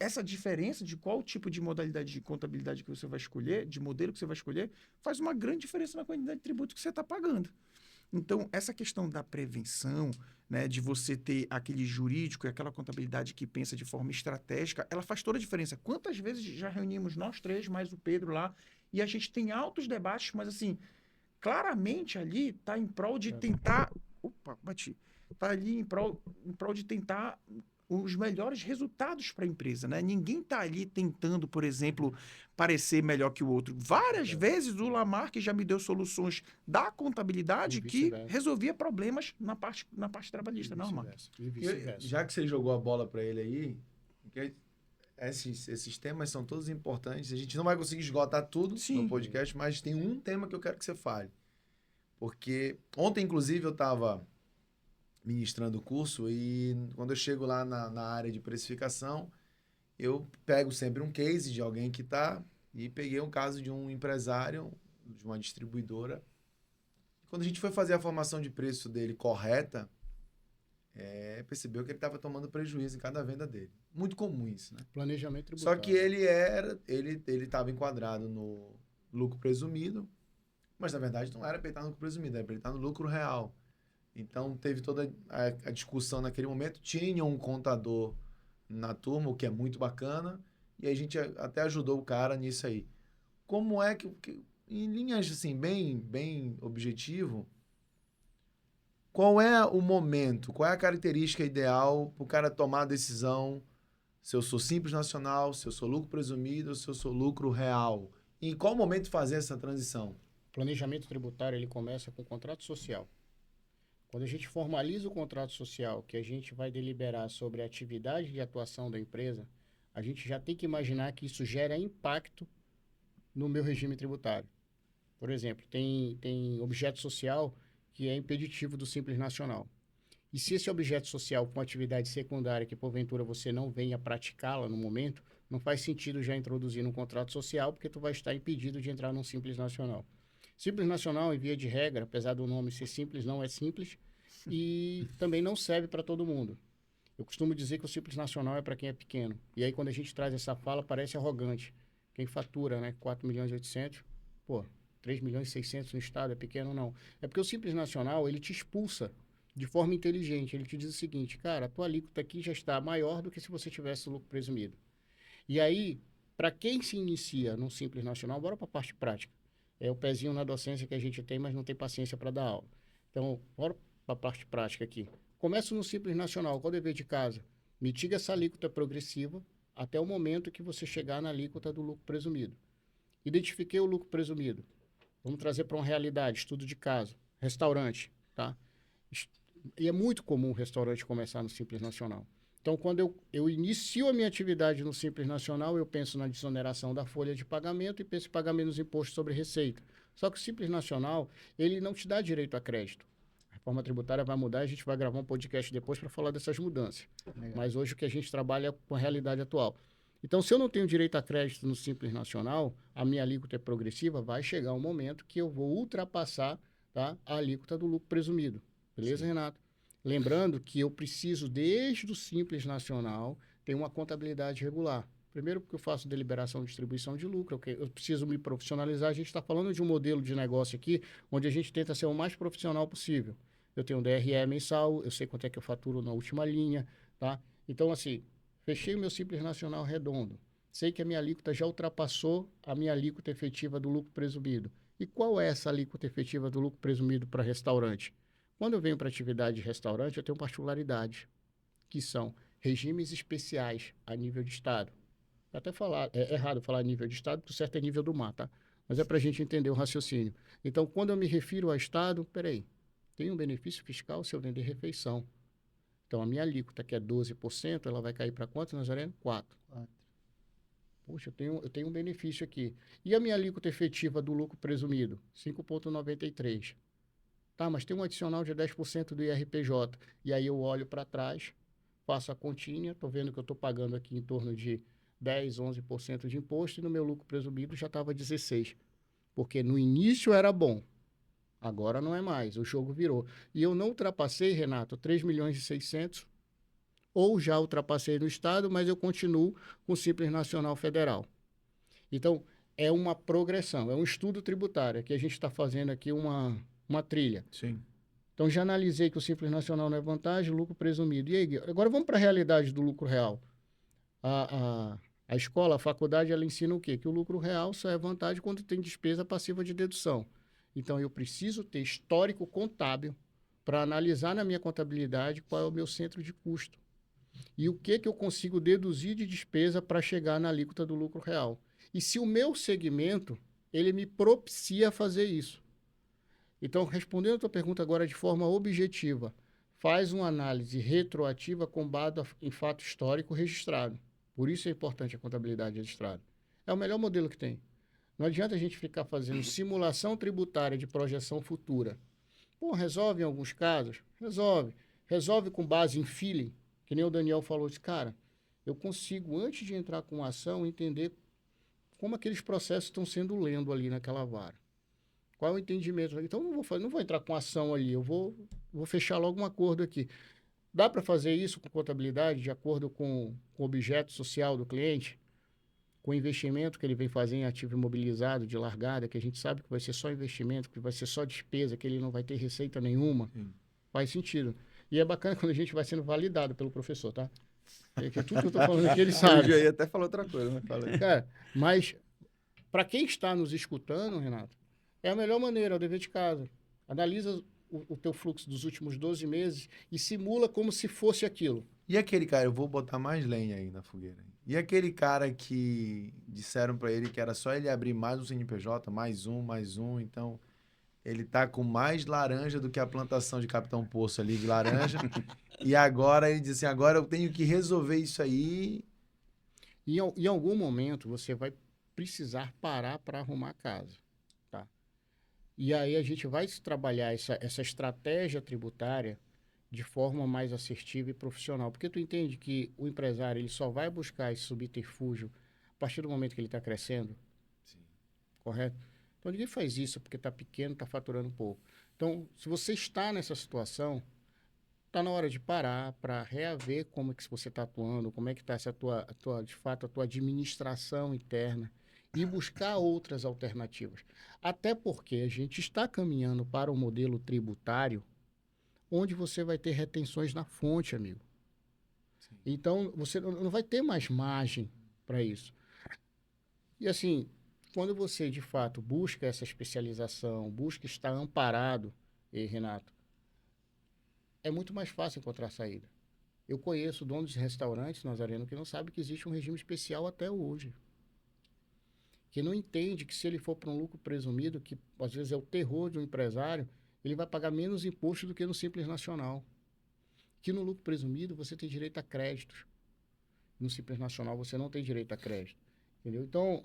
essa diferença de qual tipo de modalidade de contabilidade que você vai escolher, de modelo que você vai escolher, faz uma grande diferença na quantidade de tributo que você está pagando. Então, essa questão da prevenção, né, de você ter aquele jurídico e aquela contabilidade que pensa de forma estratégica, ela faz toda a diferença. Quantas vezes já reunimos nós três, mais o Pedro lá, e a gente tem altos debates, mas assim, claramente ali está em prol de tentar... Opa, bati. Está ali em prol de tentar os melhores resultados para a empresa, né? Ninguém está ali tentando, por exemplo, parecer melhor que o outro. Várias vezes o Lamarck já me deu soluções da contabilidade que resolvia problemas na parte trabalhista, não, Lamarck? Já que você jogou a bola para ele aí, porque esses temas são todos importantes. A gente não vai conseguir esgotar tudo no podcast, mas tem um tema que eu quero que você fale. Porque ontem, inclusive, eu estava ministrando o curso e quando eu chego lá na área de precificação, eu pego sempre um case de alguém que está e peguei um caso de um empresário, de uma distribuidora. Quando a gente foi fazer a formação de preço dele correta, percebeu que ele estava tomando prejuízo em cada venda dele. Muito comum isso, né? Planejamento tributário. Só que ele estava enquadrado no lucro presumido, mas na verdade não era para ele estar no lucro presumido, era para ele estar no lucro real. Então, teve toda a discussão naquele momento. Tinha um contador na turma, o que é muito bacana, e a gente até ajudou o cara nisso aí. Como é que em linhas assim, bem objetivo, qual é o momento, qual é a característica ideal para o cara tomar a decisão se eu sou simples nacional, se eu sou lucro presumido, se eu sou lucro real? E em qual momento fazer essa transição? Planejamento tributário, ele começa com o contrato social. Quando a gente formaliza o contrato social, que a gente vai deliberar sobre a atividade de atuação da empresa, a gente já tem que imaginar que isso gera impacto no meu regime tributário. Por exemplo, tem objeto social que é impeditivo do Simples Nacional. E se esse objeto social for uma atividade secundária que, porventura, você não venha praticá-la no momento, não faz sentido já introduzir no contrato social, porque tu vai estar impedido de entrar num Simples Nacional. Simples Nacional, em via de regra, apesar do nome ser simples, não é simples e também não serve para todo mundo. Eu costumo dizer que o Simples Nacional é para quem é pequeno. E aí, quando a gente traz essa fala, parece arrogante. Quem fatura, né, 4 milhões e 800, 3 milhões e 600 no estado, é pequeno? Não. É porque o Simples Nacional, ele te expulsa de forma inteligente. Ele te diz o seguinte, cara, a tua alíquota aqui já está maior do que se você tivesse lucro presumido. E aí, para quem se inicia no Simples Nacional, bora para a parte prática. É o pezinho na docência que a gente tem, mas não tem paciência para dar aula. Então, bora para a parte prática aqui. Começo no Simples Nacional. Qual é o dever de casa? Mitiga essa alíquota progressiva até o momento que você chegar na alíquota do lucro presumido. Identifiquei o lucro presumido. Vamos trazer para uma realidade, estudo de caso. Restaurante, tá? E é muito comum o restaurante começar no Simples Nacional. Então, quando eu inicio a minha atividade no Simples Nacional, eu penso na desoneração da folha de pagamento e penso em pagar menos imposto sobre receita. Só que o Simples Nacional, ele não te dá direito a crédito. A reforma tributária vai mudar, a gente vai gravar um podcast depois para falar dessas mudanças. Legal. Mas hoje o que a gente trabalha é com a realidade atual. Então, se eu não tenho direito a crédito no Simples Nacional, a minha alíquota é progressiva, vai chegar um momento que eu vou ultrapassar, tá, a alíquota do lucro presumido. Beleza, sim, Renato? Lembrando que eu preciso, desde o Simples Nacional, ter uma contabilidade regular. Primeiro, porque eu faço deliberação de distribuição de lucro, eu preciso me profissionalizar. A gente está falando de um modelo de negócio aqui, onde a gente tenta ser o mais profissional possível. Eu tenho um DRE mensal, eu sei quanto é que eu faturo na última linha, tá? Então, assim, fechei o meu Simples Nacional redondo. Sei que a minha alíquota já ultrapassou a minha alíquota efetiva do lucro presumido. E qual é essa alíquota efetiva do lucro presumido para restaurante? Quando eu venho para atividade de restaurante, eu tenho particularidades, que são regimes especiais a nível de estado. Até falar, é errado falar nível de estado, porque o certo é nível do mar, tá? Mas é para a gente entender o raciocínio. Então, quando eu me refiro a estado, tem um benefício fiscal se eu vender refeição. Então, a minha alíquota, que é 12%, ela vai cair para quanto, Nazareno? 4%. Poxa, eu tenho um benefício aqui. E a minha alíquota efetiva do lucro presumido? 5,93%. Tá, mas tem um adicional de 10% do IRPJ. E aí eu olho para trás, faço a continha, estou vendo que eu estou pagando aqui em torno de 10, 11% de imposto e no meu lucro presumido já estava 16%. Porque no início era bom, agora não é mais, o jogo virou. E eu não ultrapassei, Renato, 3 milhões e 600, ou já ultrapassei no Estado, mas eu continuo com o Simples Nacional Federal. Então, é uma progressão, é um estudo tributário, que a gente está fazendo aqui uma trilha. Sim. Então, já analisei que o Simples Nacional não é vantagem, lucro presumido. E aí, agora vamos para a realidade do lucro real. A escola, a faculdade, ela ensina o quê? Que o lucro real só é vantagem quando tem despesa passiva de dedução. Então, eu preciso ter histórico contábil para analisar na minha contabilidade qual é o meu centro de custo. E o que eu consigo deduzir de despesa para chegar na alíquota do lucro real. E se o meu segmento, ele me propicia fazer isso. Então, respondendo a tua pergunta agora de forma objetiva, faz uma análise retroativa com base em fato histórico registrado. Por isso é importante a contabilidade registrada. É o melhor modelo que tem. Não adianta a gente ficar fazendo simulação tributária de projeção futura. Pô, resolve em alguns casos? Resolve. Resolve com base em feeling, que nem o Daniel falou. Cara, eu consigo, antes de entrar com a ação, entender como aqueles processos estão sendo lendo ali naquela vara. Qual é o entendimento? Então, não vou entrar com ação ali, eu vou fechar logo um acordo aqui. Dá para fazer isso com contabilidade, de acordo com o objeto social do cliente? Com o investimento que ele vem fazer em ativo imobilizado de largada, que a gente sabe que vai ser só investimento, que vai ser só despesa, que ele não vai ter receita nenhuma, faz sentido. E é bacana quando a gente vai sendo validado pelo professor, tá? É que tudo que eu estou falando aqui, ele sabe. Eu ia até falar outra coisa, mas fala aí. Cara, mas para quem está nos escutando, Renato, é a melhor maneira, é o dever de casa. Analisa o teu fluxo dos últimos 12 meses e simula como se fosse aquilo. E aquele cara, eu vou botar mais lenha aí na fogueira. E aquele cara que disseram para ele que era só ele abrir mais um CNPJ, mais um, então ele tá com mais laranja do que a plantação de Capitão Poço ali de laranja. E agora ele diz assim, agora eu tenho que resolver isso aí. E em algum momento você vai precisar parar para arrumar a casa, tá? E aí a gente vai trabalhar essa estratégia tributária de forma mais assertiva e profissional. Porque tu entende que o empresário ele só vai buscar esse subterfúgio a partir do momento que ele está crescendo? Sim. Correto? Então ninguém faz isso porque está pequeno, está faturando pouco. Então, se você está nessa situação, está na hora de parar para reaver como é que você está atuando, como é que está essa de fato, a tua administração interna e buscar outras alternativas. Até porque a gente está caminhando para um modelo tributário onde você vai ter retenções na fonte, amigo. Sim. Então, você não vai ter mais margem para isso. E assim, quando você, de fato, busca essa especialização, busca estar amparado, Renato, é muito mais fácil encontrar saída. Eu conheço donos de restaurantes, Nazareno, que não sabem que existe um regime especial até hoje. Que não entende que se ele for para um lucro presumido, que às vezes é o terror de um empresário, ele vai pagar menos imposto do que no Simples Nacional. Que no lucro presumido você tem direito a créditos. No Simples Nacional você não tem direito a crédito. Entendeu? Então,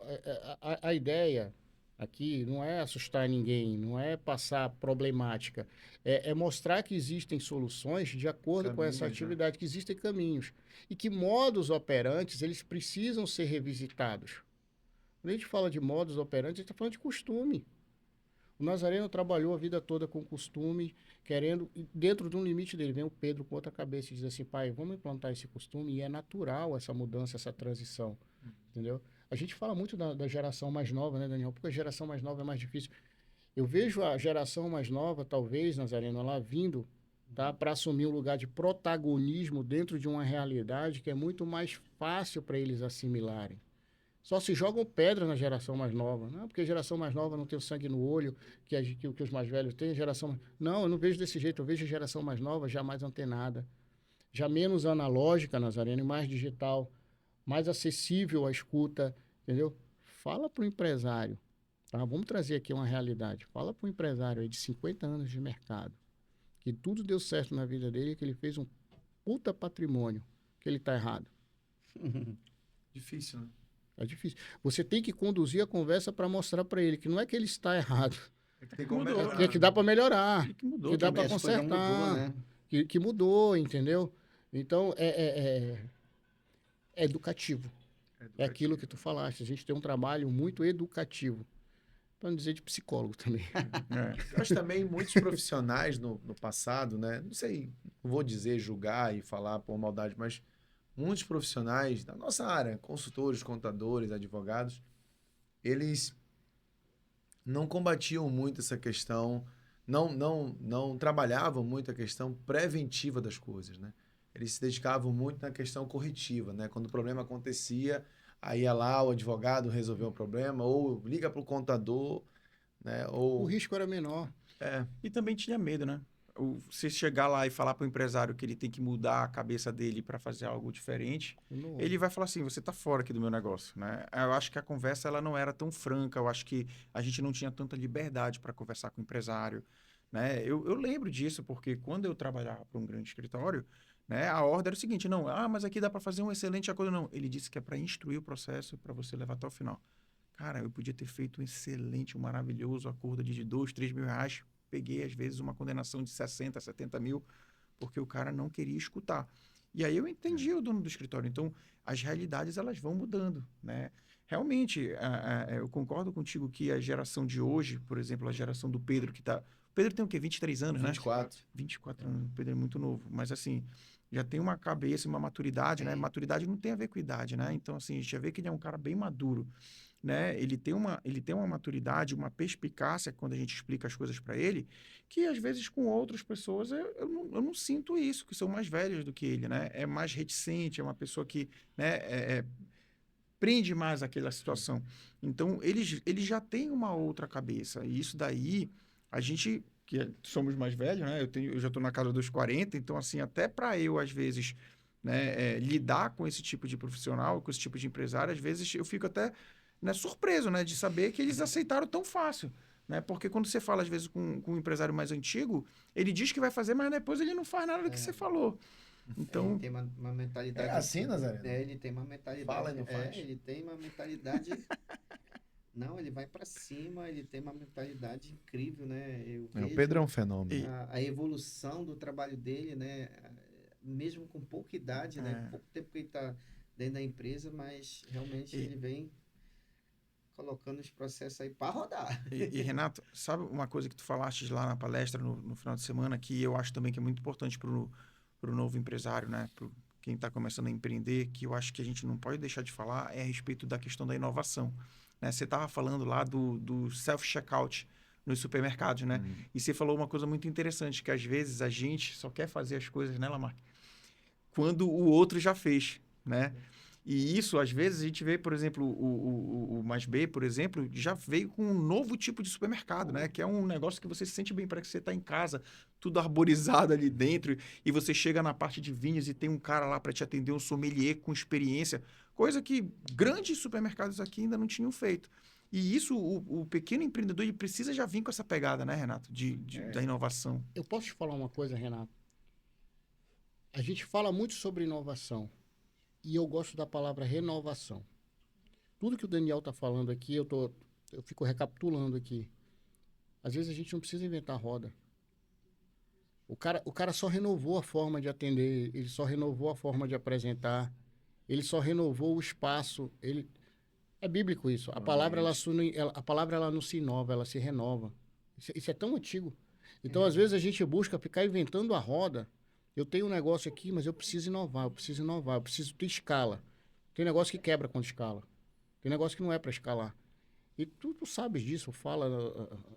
a ideia aqui não é assustar ninguém, não é passar problemática. É mostrar que existem soluções de acordo com essa atividade, que existem caminhos. E que modus operantes, eles precisam ser revisitados. Quando a gente fala de modus operantes, a gente está falando de costume. O Nazareno trabalhou a vida toda com costume, querendo, dentro de um limite dele, vem o Pedro com outra cabeça e diz assim, pai, vamos implantar esse costume, e é natural essa mudança, essa transição, entendeu? A gente fala muito da geração mais nova, né, Daniel? Porque a geração mais nova é mais difícil. Eu vejo a geração mais nova, talvez, Nazareno, lá vindo, tá, para assumir um lugar de protagonismo dentro de uma realidade que é muito mais fácil para eles assimilarem. Só se jogam pedra na geração mais nova. Não, porque a geração mais nova não tem o sangue no olho que os mais velhos têm. Não, eu não vejo desse jeito. Eu vejo a geração mais nova já mais antenada, já menos analógica, Nazareno, e mais digital, mais acessível à escuta, entendeu? Fala para o empresário, tá? Vamos trazer aqui uma realidade. Fala para o empresário aí de 50 anos de mercado, que tudo deu certo na vida dele, que ele fez um puta patrimônio, que ele está errado. Difícil, né? É difícil. Você tem que conduzir a conversa para mostrar para ele que não é que ele está errado. É que tem como melhorar. É que dá para melhorar. Que mudou, que dá para As coisas consertar. mudou, né? Que mudou, entendeu? Então, é educativo. É aquilo que tu falaste. A gente tem um trabalho muito educativo. Para não dizer de psicólogo também. Mas também muitos profissionais no passado, né? Não sei, não vou dizer julgar e falar por maldade, mas muitos profissionais da nossa área, consultores, contadores, advogados, eles não combatiam muito essa questão, não trabalhavam muito a questão preventiva das coisas, né? Eles se dedicavam muito na questão corretiva, né? Quando o problema acontecia, aí ia lá o advogado resolver o problema, ou liga para o contador, né? Ou... O risco era menor. E também tinha medo, né? você chegar lá e falar para o empresário que ele tem que mudar a cabeça dele para fazer algo diferente, ele vai falar assim, você está fora aqui do meu negócio, né? Eu acho que a conversa ela não era tão franca, eu acho que a gente não tinha tanta liberdade para conversar com o empresário, né? Eu lembro disso, porque quando eu trabalhava para um grande escritório, né, a ordem era o seguinte, não, mas aqui dá para fazer um excelente acordo, não. Ele disse que é para instruir o processo, para você levar até o final. Cara, eu podia ter feito um excelente, um maravilhoso acordo de 2, 3 mil reais, peguei, às vezes, uma condenação de 60, 70 mil, porque o cara não queria escutar. E aí eu entendi o dono do escritório. Então, as realidades, elas vão mudando, né? Realmente, eu concordo contigo que a geração de hoje, por exemplo, a geração do Pedro, que está... O Pedro tem o quê? 23 anos, 24. né? 24 anos. O Pedro é muito novo. Mas, assim, já tem uma cabeça, uma maturidade, né? Maturidade não tem a ver com idade, né? Então, assim, a gente já vê que ele é um cara bem maduro, né? Ele tem uma maturidade, uma perspicácia quando a gente explica as coisas para ele, que às vezes com outras pessoas eu não sinto isso, que são mais velhas do que ele, né? É mais reticente, é uma pessoa que, né, prende mais aquela situação. Então, ele já tem uma outra cabeça. E isso daí, a gente, somos mais velhos, né? Eu já estou na casa dos 40, então, assim, até para eu, às vezes, né, lidar com esse tipo de profissional, com esse tipo de empresário, às vezes eu fico até, né, surpreso, né, de saber que eles aceitaram tão fácil, né? Porque quando você fala, às vezes, com um empresário mais antigo, ele diz que vai fazer, mas depois ele não faz nada do que você falou. Então, Ele tem uma mentalidade... É assim, Nazareno? Ele tem uma mentalidade... Fala e não faz. Ele tem uma mentalidade... Não, ele vai para cima, ele tem uma mentalidade incrível, né? Eu O vejo Pedro é um fenômeno. a evolução do trabalho dele, né? Mesmo com pouca idade, né? Pouco tempo que ele está dentro da empresa, mas realmente ele vem colocando os processos aí para rodar. E, Renato, sabe uma coisa que tu falaste lá na palestra no final de semana, que eu acho também que é muito importante para o novo empresário, né? Para quem está começando a empreender, que eu acho que a gente não pode deixar de falar, é a respeito da questão da inovação. Né? Você estava falando lá do self-checkout nos supermercados, né? E você falou uma coisa muito interessante, que às vezes a gente só quer fazer as coisas, né, Lamarck? Quando o outro já fez, né? E isso, às vezes, a gente vê, por exemplo, o Mais B, por exemplo, já veio com um novo tipo de supermercado, né? Que é um negócio que você se sente bem, parece que você está em casa, tudo arborizado ali dentro, e você chega na parte de vinhos e tem um cara lá para te atender, um sommelier com experiência, coisa que grandes supermercados aqui ainda não tinham feito. E isso, o pequeno empreendedor, ele precisa já vir com essa pegada, né, Renato? Da inovação. Eu posso te falar uma coisa, Renato? A gente fala muito sobre inovação. E eu gosto da palavra renovação. Tudo que o Daniel está falando aqui, eu fico recapitulando aqui. Às vezes a gente não precisa inventar roda. O cara só renovou a forma de atender, ele só renovou a forma de apresentar, ele só renovou o espaço. É bíblico isso. A palavra ela não se inova, ela se renova. Isso é tão antigo. Então, às vezes, a gente busca ficar inventando a roda. Eu tenho um negócio aqui, mas eu preciso inovar, eu preciso ter escala. Tem negócio que quebra quando escala. Tem negócio que não é para escalar. E tu sabes disso, fala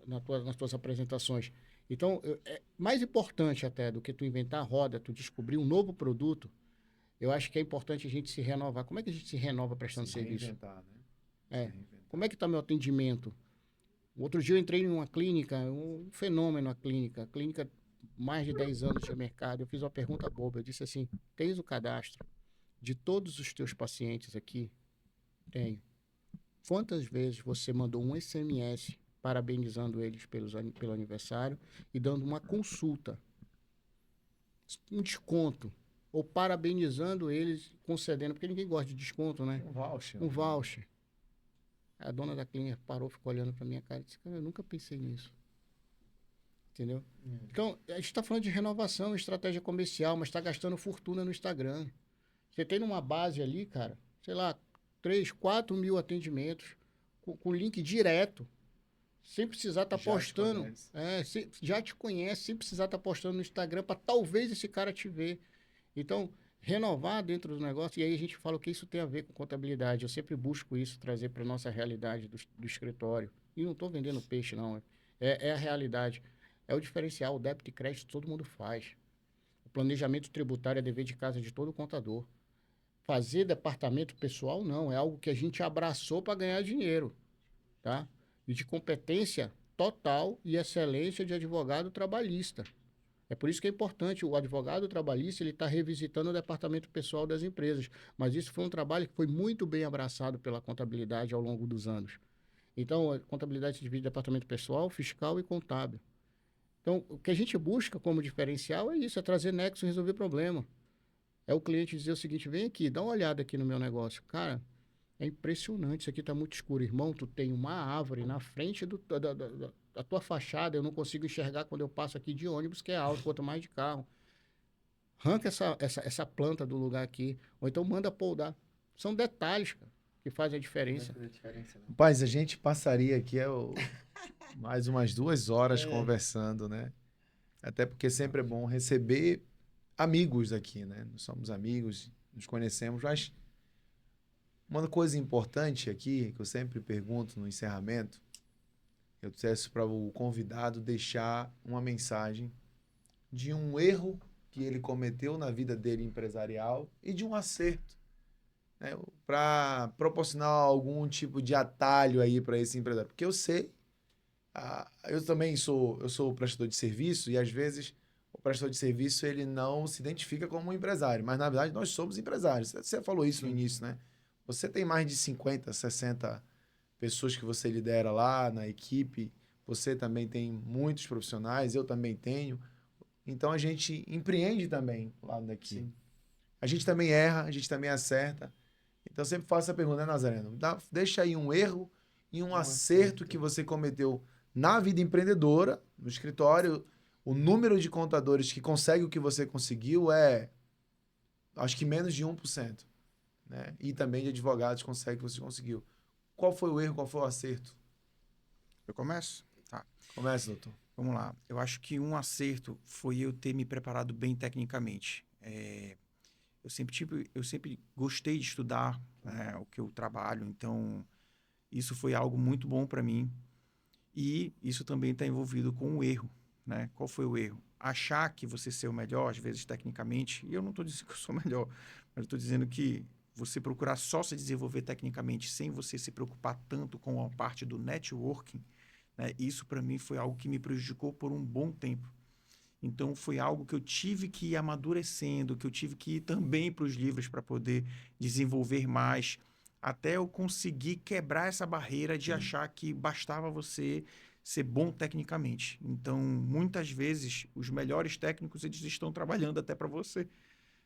nas tuas apresentações. Então, é mais importante até do que tu inventar a roda, tu descobrir um novo produto, eu acho que é importante a gente se renovar. Como é que a gente se renova prestando serviço? Né? Como é que está meu atendimento? Outro dia eu entrei em uma clínica, um fenômeno a clínica mais de 10 anos de mercado. Eu fiz uma pergunta boba, eu disse assim, tens o cadastro de todos os teus pacientes aqui? Tenho. Quantas vezes você mandou um SMS parabenizando eles pelo aniversário e dando uma consulta, um desconto, ou parabenizando eles, concedendo, porque ninguém gosta de desconto, né? Um voucher. A dona da clínica parou, ficou olhando para minha cara e disse, cara, eu nunca pensei nisso. Entendeu? Então, a gente está falando de renovação, estratégia comercial, mas está gastando fortuna no Instagram. Você tem uma base ali, cara, sei lá, 3, 4 mil atendimentos, com link direto, sem precisar estar postando. Já te conhece, sem precisar estar postando no Instagram, para talvez esse cara te ver. Então, renovar dentro do negócio, e aí a gente fala o que isso tem a ver com contabilidade. Eu sempre busco isso, trazer para a nossa realidade do escritório. E não estou vendendo peixe, não. É a realidade. É o diferencial. O débito e crédito todo mundo faz. O planejamento tributário é dever de casa de todo contador. Fazer departamento pessoal, não. É algo que a gente abraçou para ganhar dinheiro. Tá? E de competência total e excelência de advogado trabalhista. É por isso que é importante o advogado trabalhista ele estar revisitando o departamento pessoal das empresas. Mas isso foi um trabalho que foi muito bem abraçado pela contabilidade ao longo dos anos. Então, a contabilidade se divide em departamento pessoal, fiscal e contábil. Então, o que a gente busca como diferencial é isso, é trazer nexo e resolver problema. É o cliente dizer o seguinte, vem aqui, dá uma olhada aqui no meu negócio. Cara, é impressionante, isso aqui está muito escuro. Irmão, tu tem uma árvore na frente da tua fachada, eu não consigo enxergar quando eu passo aqui de ônibus, que é alto, quanto mais de carro. Arranca essa planta do lugar aqui, ou então manda podar. São detalhes, cara, que fazem a diferença. Rapaz, a gente passaria aqui mais umas 2 horas conversando, né? Até porque sempre é bom receber amigos aqui, né? Nós somos amigos, nos conhecemos, mas uma coisa importante aqui, que eu sempre pergunto no encerramento, eu peço para o convidado deixar uma mensagem de um erro que ele cometeu na vida dele empresarial e de um acerto, né? Para proporcionar algum tipo de atalho aí para esse empresário. Porque eu sei, eu também sou prestador de serviço e às vezes o prestador de serviço ele não se identifica como um empresário, mas na verdade nós somos empresários. Você falou isso no início, né? Você tem mais de 50, 60 pessoas que você lidera lá na equipe, você também tem muitos profissionais, eu também tenho. Então a gente empreende também lá daqui. Sim. A gente também erra, a gente também acerta. Então eu sempre faço essa pergunta, né, Nazareno? Deixa aí um erro e um acerto que você cometeu na vida empreendedora, no escritório. O número de contadores que consegue o que você conseguiu é, acho que menos de 1%. Né? E também de advogados consegue o que você conseguiu. Qual foi o erro, qual foi o acerto? Eu começo? Tá. Começa, doutor. Vamos lá. Eu acho que um acerto foi eu ter me preparado bem tecnicamente. Eu sempre gostei de estudar, né, o que eu trabalho, então isso foi algo muito bom para mim. E isso também está envolvido com o erro, né? Qual foi o erro? Achar que você ser o melhor, às vezes tecnicamente, e eu não estou dizendo que eu sou melhor, mas eu estou dizendo que você procurar só se desenvolver tecnicamente sem você se preocupar tanto com a parte do networking, né? Isso para mim foi algo que me prejudicou por um bom tempo. Então foi algo que eu tive que ir amadurecendo, que eu tive que ir também para os livros para poder desenvolver mais, até eu conseguir quebrar essa barreira de achar que bastava você ser bom tecnicamente. Então, muitas vezes, os melhores técnicos eles estão trabalhando até para você,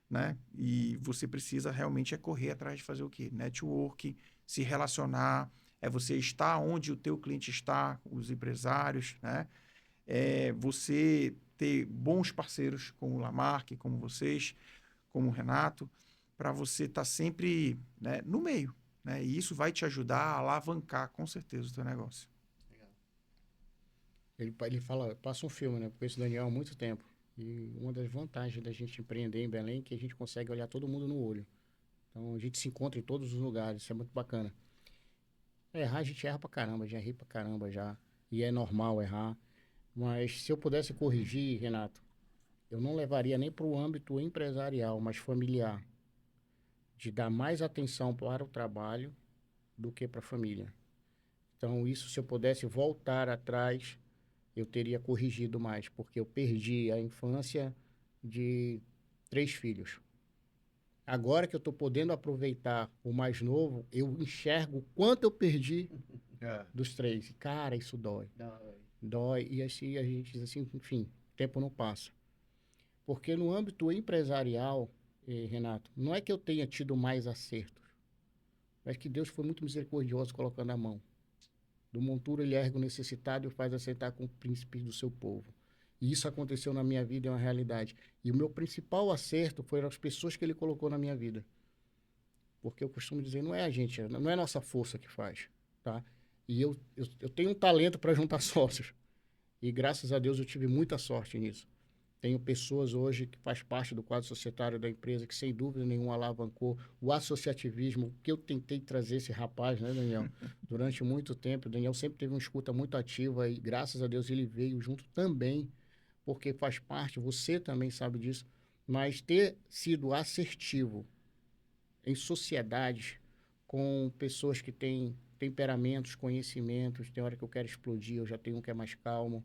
né? E você precisa realmente correr atrás de fazer o quê? Network, se relacionar, é você estar onde o teu cliente está, os empresários, né? É você ter bons parceiros como o Lamarck, como vocês, como o Renato, para você estar sempre, né, no meio, né? E isso vai te ajudar a alavancar, com certeza, o teu negócio. Ele fala, passa um filme, né? Eu conheço o Daniel há muito tempo. E uma das vantagens da gente empreender em Belém é que a gente consegue olhar todo mundo no olho. Então, a gente se encontra em todos os lugares, isso é muito bacana. Errar, a gente erra pra caramba, já errei pra caramba já. E é normal errar. Mas se eu pudesse corrigir, Renato, eu não levaria nem para o âmbito empresarial, mas familiar. De dar mais atenção para o trabalho do que para a família. Então, isso, se eu pudesse voltar atrás, eu teria corrigido mais, porque eu perdi a infância de 3 filhos. Agora que eu estou podendo aproveitar o mais novo, eu enxergo o quanto eu perdi dos 3. Cara, isso dói. Dói. E assim a gente diz assim, enfim, o tempo não passa. Porque no âmbito empresarial, Renato, não é que eu tenha tido mais acertos, mas que Deus foi muito misericordioso colocando a mão. Do monturo ele ergue o necessitado e o faz assentar com o príncipe do seu povo. E isso aconteceu na minha vida, é uma realidade. E o meu principal acerto foram as pessoas que ele colocou na minha vida. Porque eu costumo dizer, não é a gente, não é a nossa força que faz, tá? E eu tenho um talento para juntar sócios. E graças a Deus eu tive muita sorte nisso. Tenho pessoas hoje que faz parte do quadro societário da empresa que sem dúvida nenhuma alavancou o associativismo, que eu tentei trazer esse rapaz, né, Daniel? Durante muito tempo, o Daniel sempre teve uma escuta muito ativa e graças a Deus ele veio junto também, porque faz parte, você também sabe disso, mas ter sido assertivo em sociedades com pessoas que têm temperamentos, conhecimentos, tem hora que eu quero explodir, eu já tenho um que é mais calmo,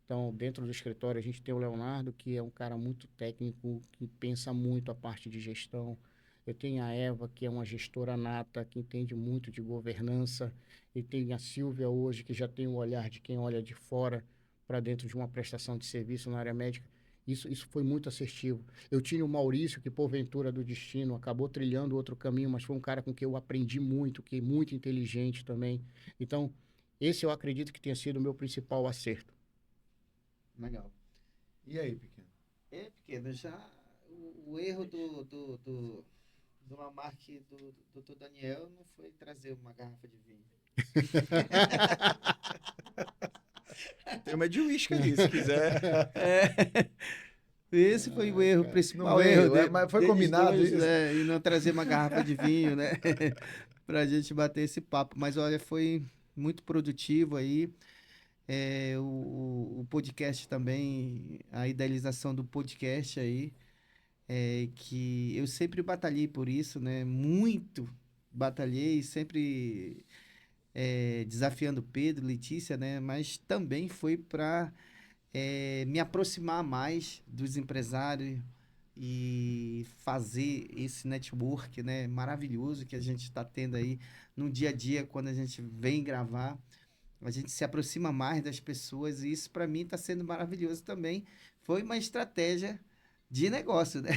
Então, dentro do escritório, a gente tem o Leonardo, que é um cara muito técnico, que pensa muito a parte de gestão. Eu tenho a Eva, que é uma gestora nata, que entende muito de governança. E tem a Silvia hoje, que já tem o olhar de quem olha de fora para dentro de uma prestação de serviço na área médica. Isso foi muito assertivo. Eu tinha o Maurício, que porventura do destino acabou trilhando outro caminho, mas foi um cara com quem eu aprendi muito, que é muito inteligente também. Então, esse eu acredito que tenha sido o meu principal acerto. Legal. E aí, Pequeno? Pequeno, já o erro do Lamarck e do Dr. Daniel não foi trazer uma garrafa de vinho. Tem uma de uísque ali, se quiser. Esse foi o erro, o principal Não veio, erro. mas foi deles combinado dois, isso? né? E não trazer uma garrafa de vinho, né? Pra gente bater esse papo. Mas olha, foi muito produtivo aí. O podcast também, a idealização do podcast aí, que eu sempre batalhei por isso, né? Muito batalhei, sempre desafiando Pedro, Letícia, né? Mas também foi para me aproximar mais dos empresários e fazer esse network, né, maravilhoso que a gente está tendo aí no dia a dia quando a gente vem gravar. A gente se aproxima mais das pessoas e isso para mim está sendo maravilhoso também. Foi uma estratégia de negócio, né?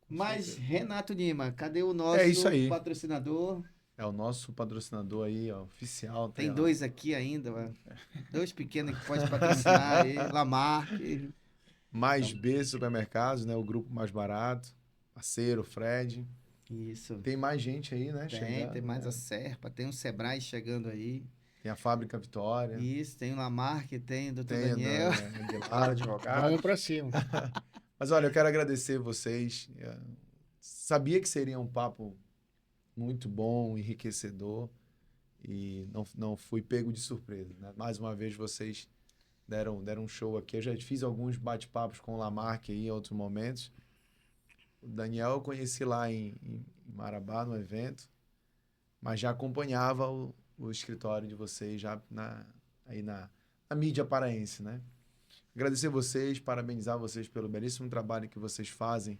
Mas, Renato Lima, cadê o nosso isso aí. patrocinador? É o nosso patrocinador aí, ó, oficial. Tem lá. dois aqui ainda, ó. Dois pequenos que pode patrocinar aí, Lamarck. Mais B Supermercados, né? O grupo mais barato. Parceiro, Fred. Isso. Tem mais gente aí, né? Tem mais a Serpa, tem o Sebrae chegando aí. Tem a Fábrica Vitória. Isso, tem o Lamarck, tem o Dr. Tem Daniel. a advogado. Vamos para cima. Mas olha, eu quero agradecer vocês. Sabia que seria um papo muito bom, enriquecedor. E não fui pego de surpresa, né? Mais uma vez vocês deram um show aqui. Eu já fiz alguns bate-papos com o Lamarck aí em outros momentos. O Daniel eu conheci lá em Marabá, no evento, mas já acompanhava o escritório de vocês já na mídia paraense, né? Agradecer vocês, parabenizar vocês pelo belíssimo trabalho que vocês fazem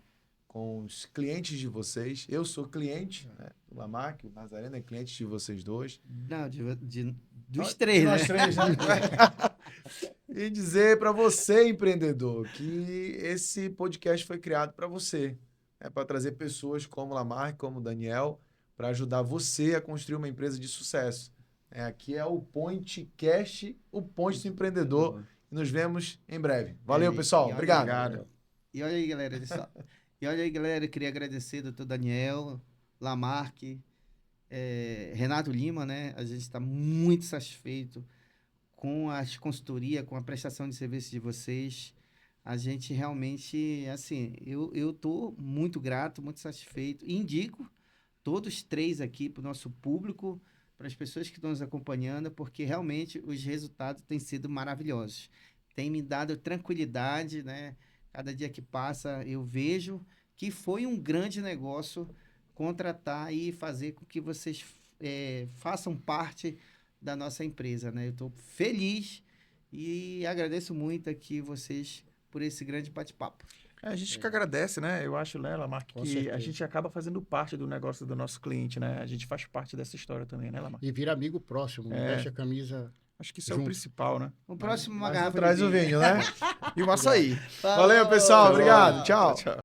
com os clientes de vocês. Eu sou cliente, né, do Lamarck, o Nazareno é cliente de vocês dois. Não, dos três, né? Nós três, né? E dizer para você, empreendedor, que esse podcast foi criado para você. Para trazer pessoas como o Lamarck, como o Daniel, para ajudar você a construir uma empresa de sucesso. Aqui é o Pointcast, o Ponte do Empreendedor. E nos vemos em breve. Valeu, pessoal. Obrigado. E olha aí, galera. Eu queria agradecer ao Dr. Daniel, Lamarck, Renato Lima, né? A gente está muito satisfeito com as consultorias, com a prestação de serviço de vocês. A gente realmente, assim, eu estou muito grato, muito satisfeito. E indico todos três aqui para o nosso público, para as pessoas que estão nos acompanhando, porque realmente os resultados têm sido maravilhosos. Tem me dado tranquilidade, né? Cada dia que passa, eu vejo que foi um grande negócio contratar e fazer com que vocês façam parte da nossa empresa, né? Eu estou feliz e agradeço muito aqui vocês por esse grande bate-papo. A gente que agradece, né? Eu acho, né, Lamarck, Com que certeza. a gente acaba fazendo parte do negócio do nosso cliente, né? A gente faz parte dessa história também, né, Lamarck? E vira amigo próximo, veste a camisa. Acho que isso é o Junto. principal, né? O próximo, uma Mas garrafa traz de o vinho, né? E o açaí. Valeu, pessoal. Obrigado. Tchau. Tchau.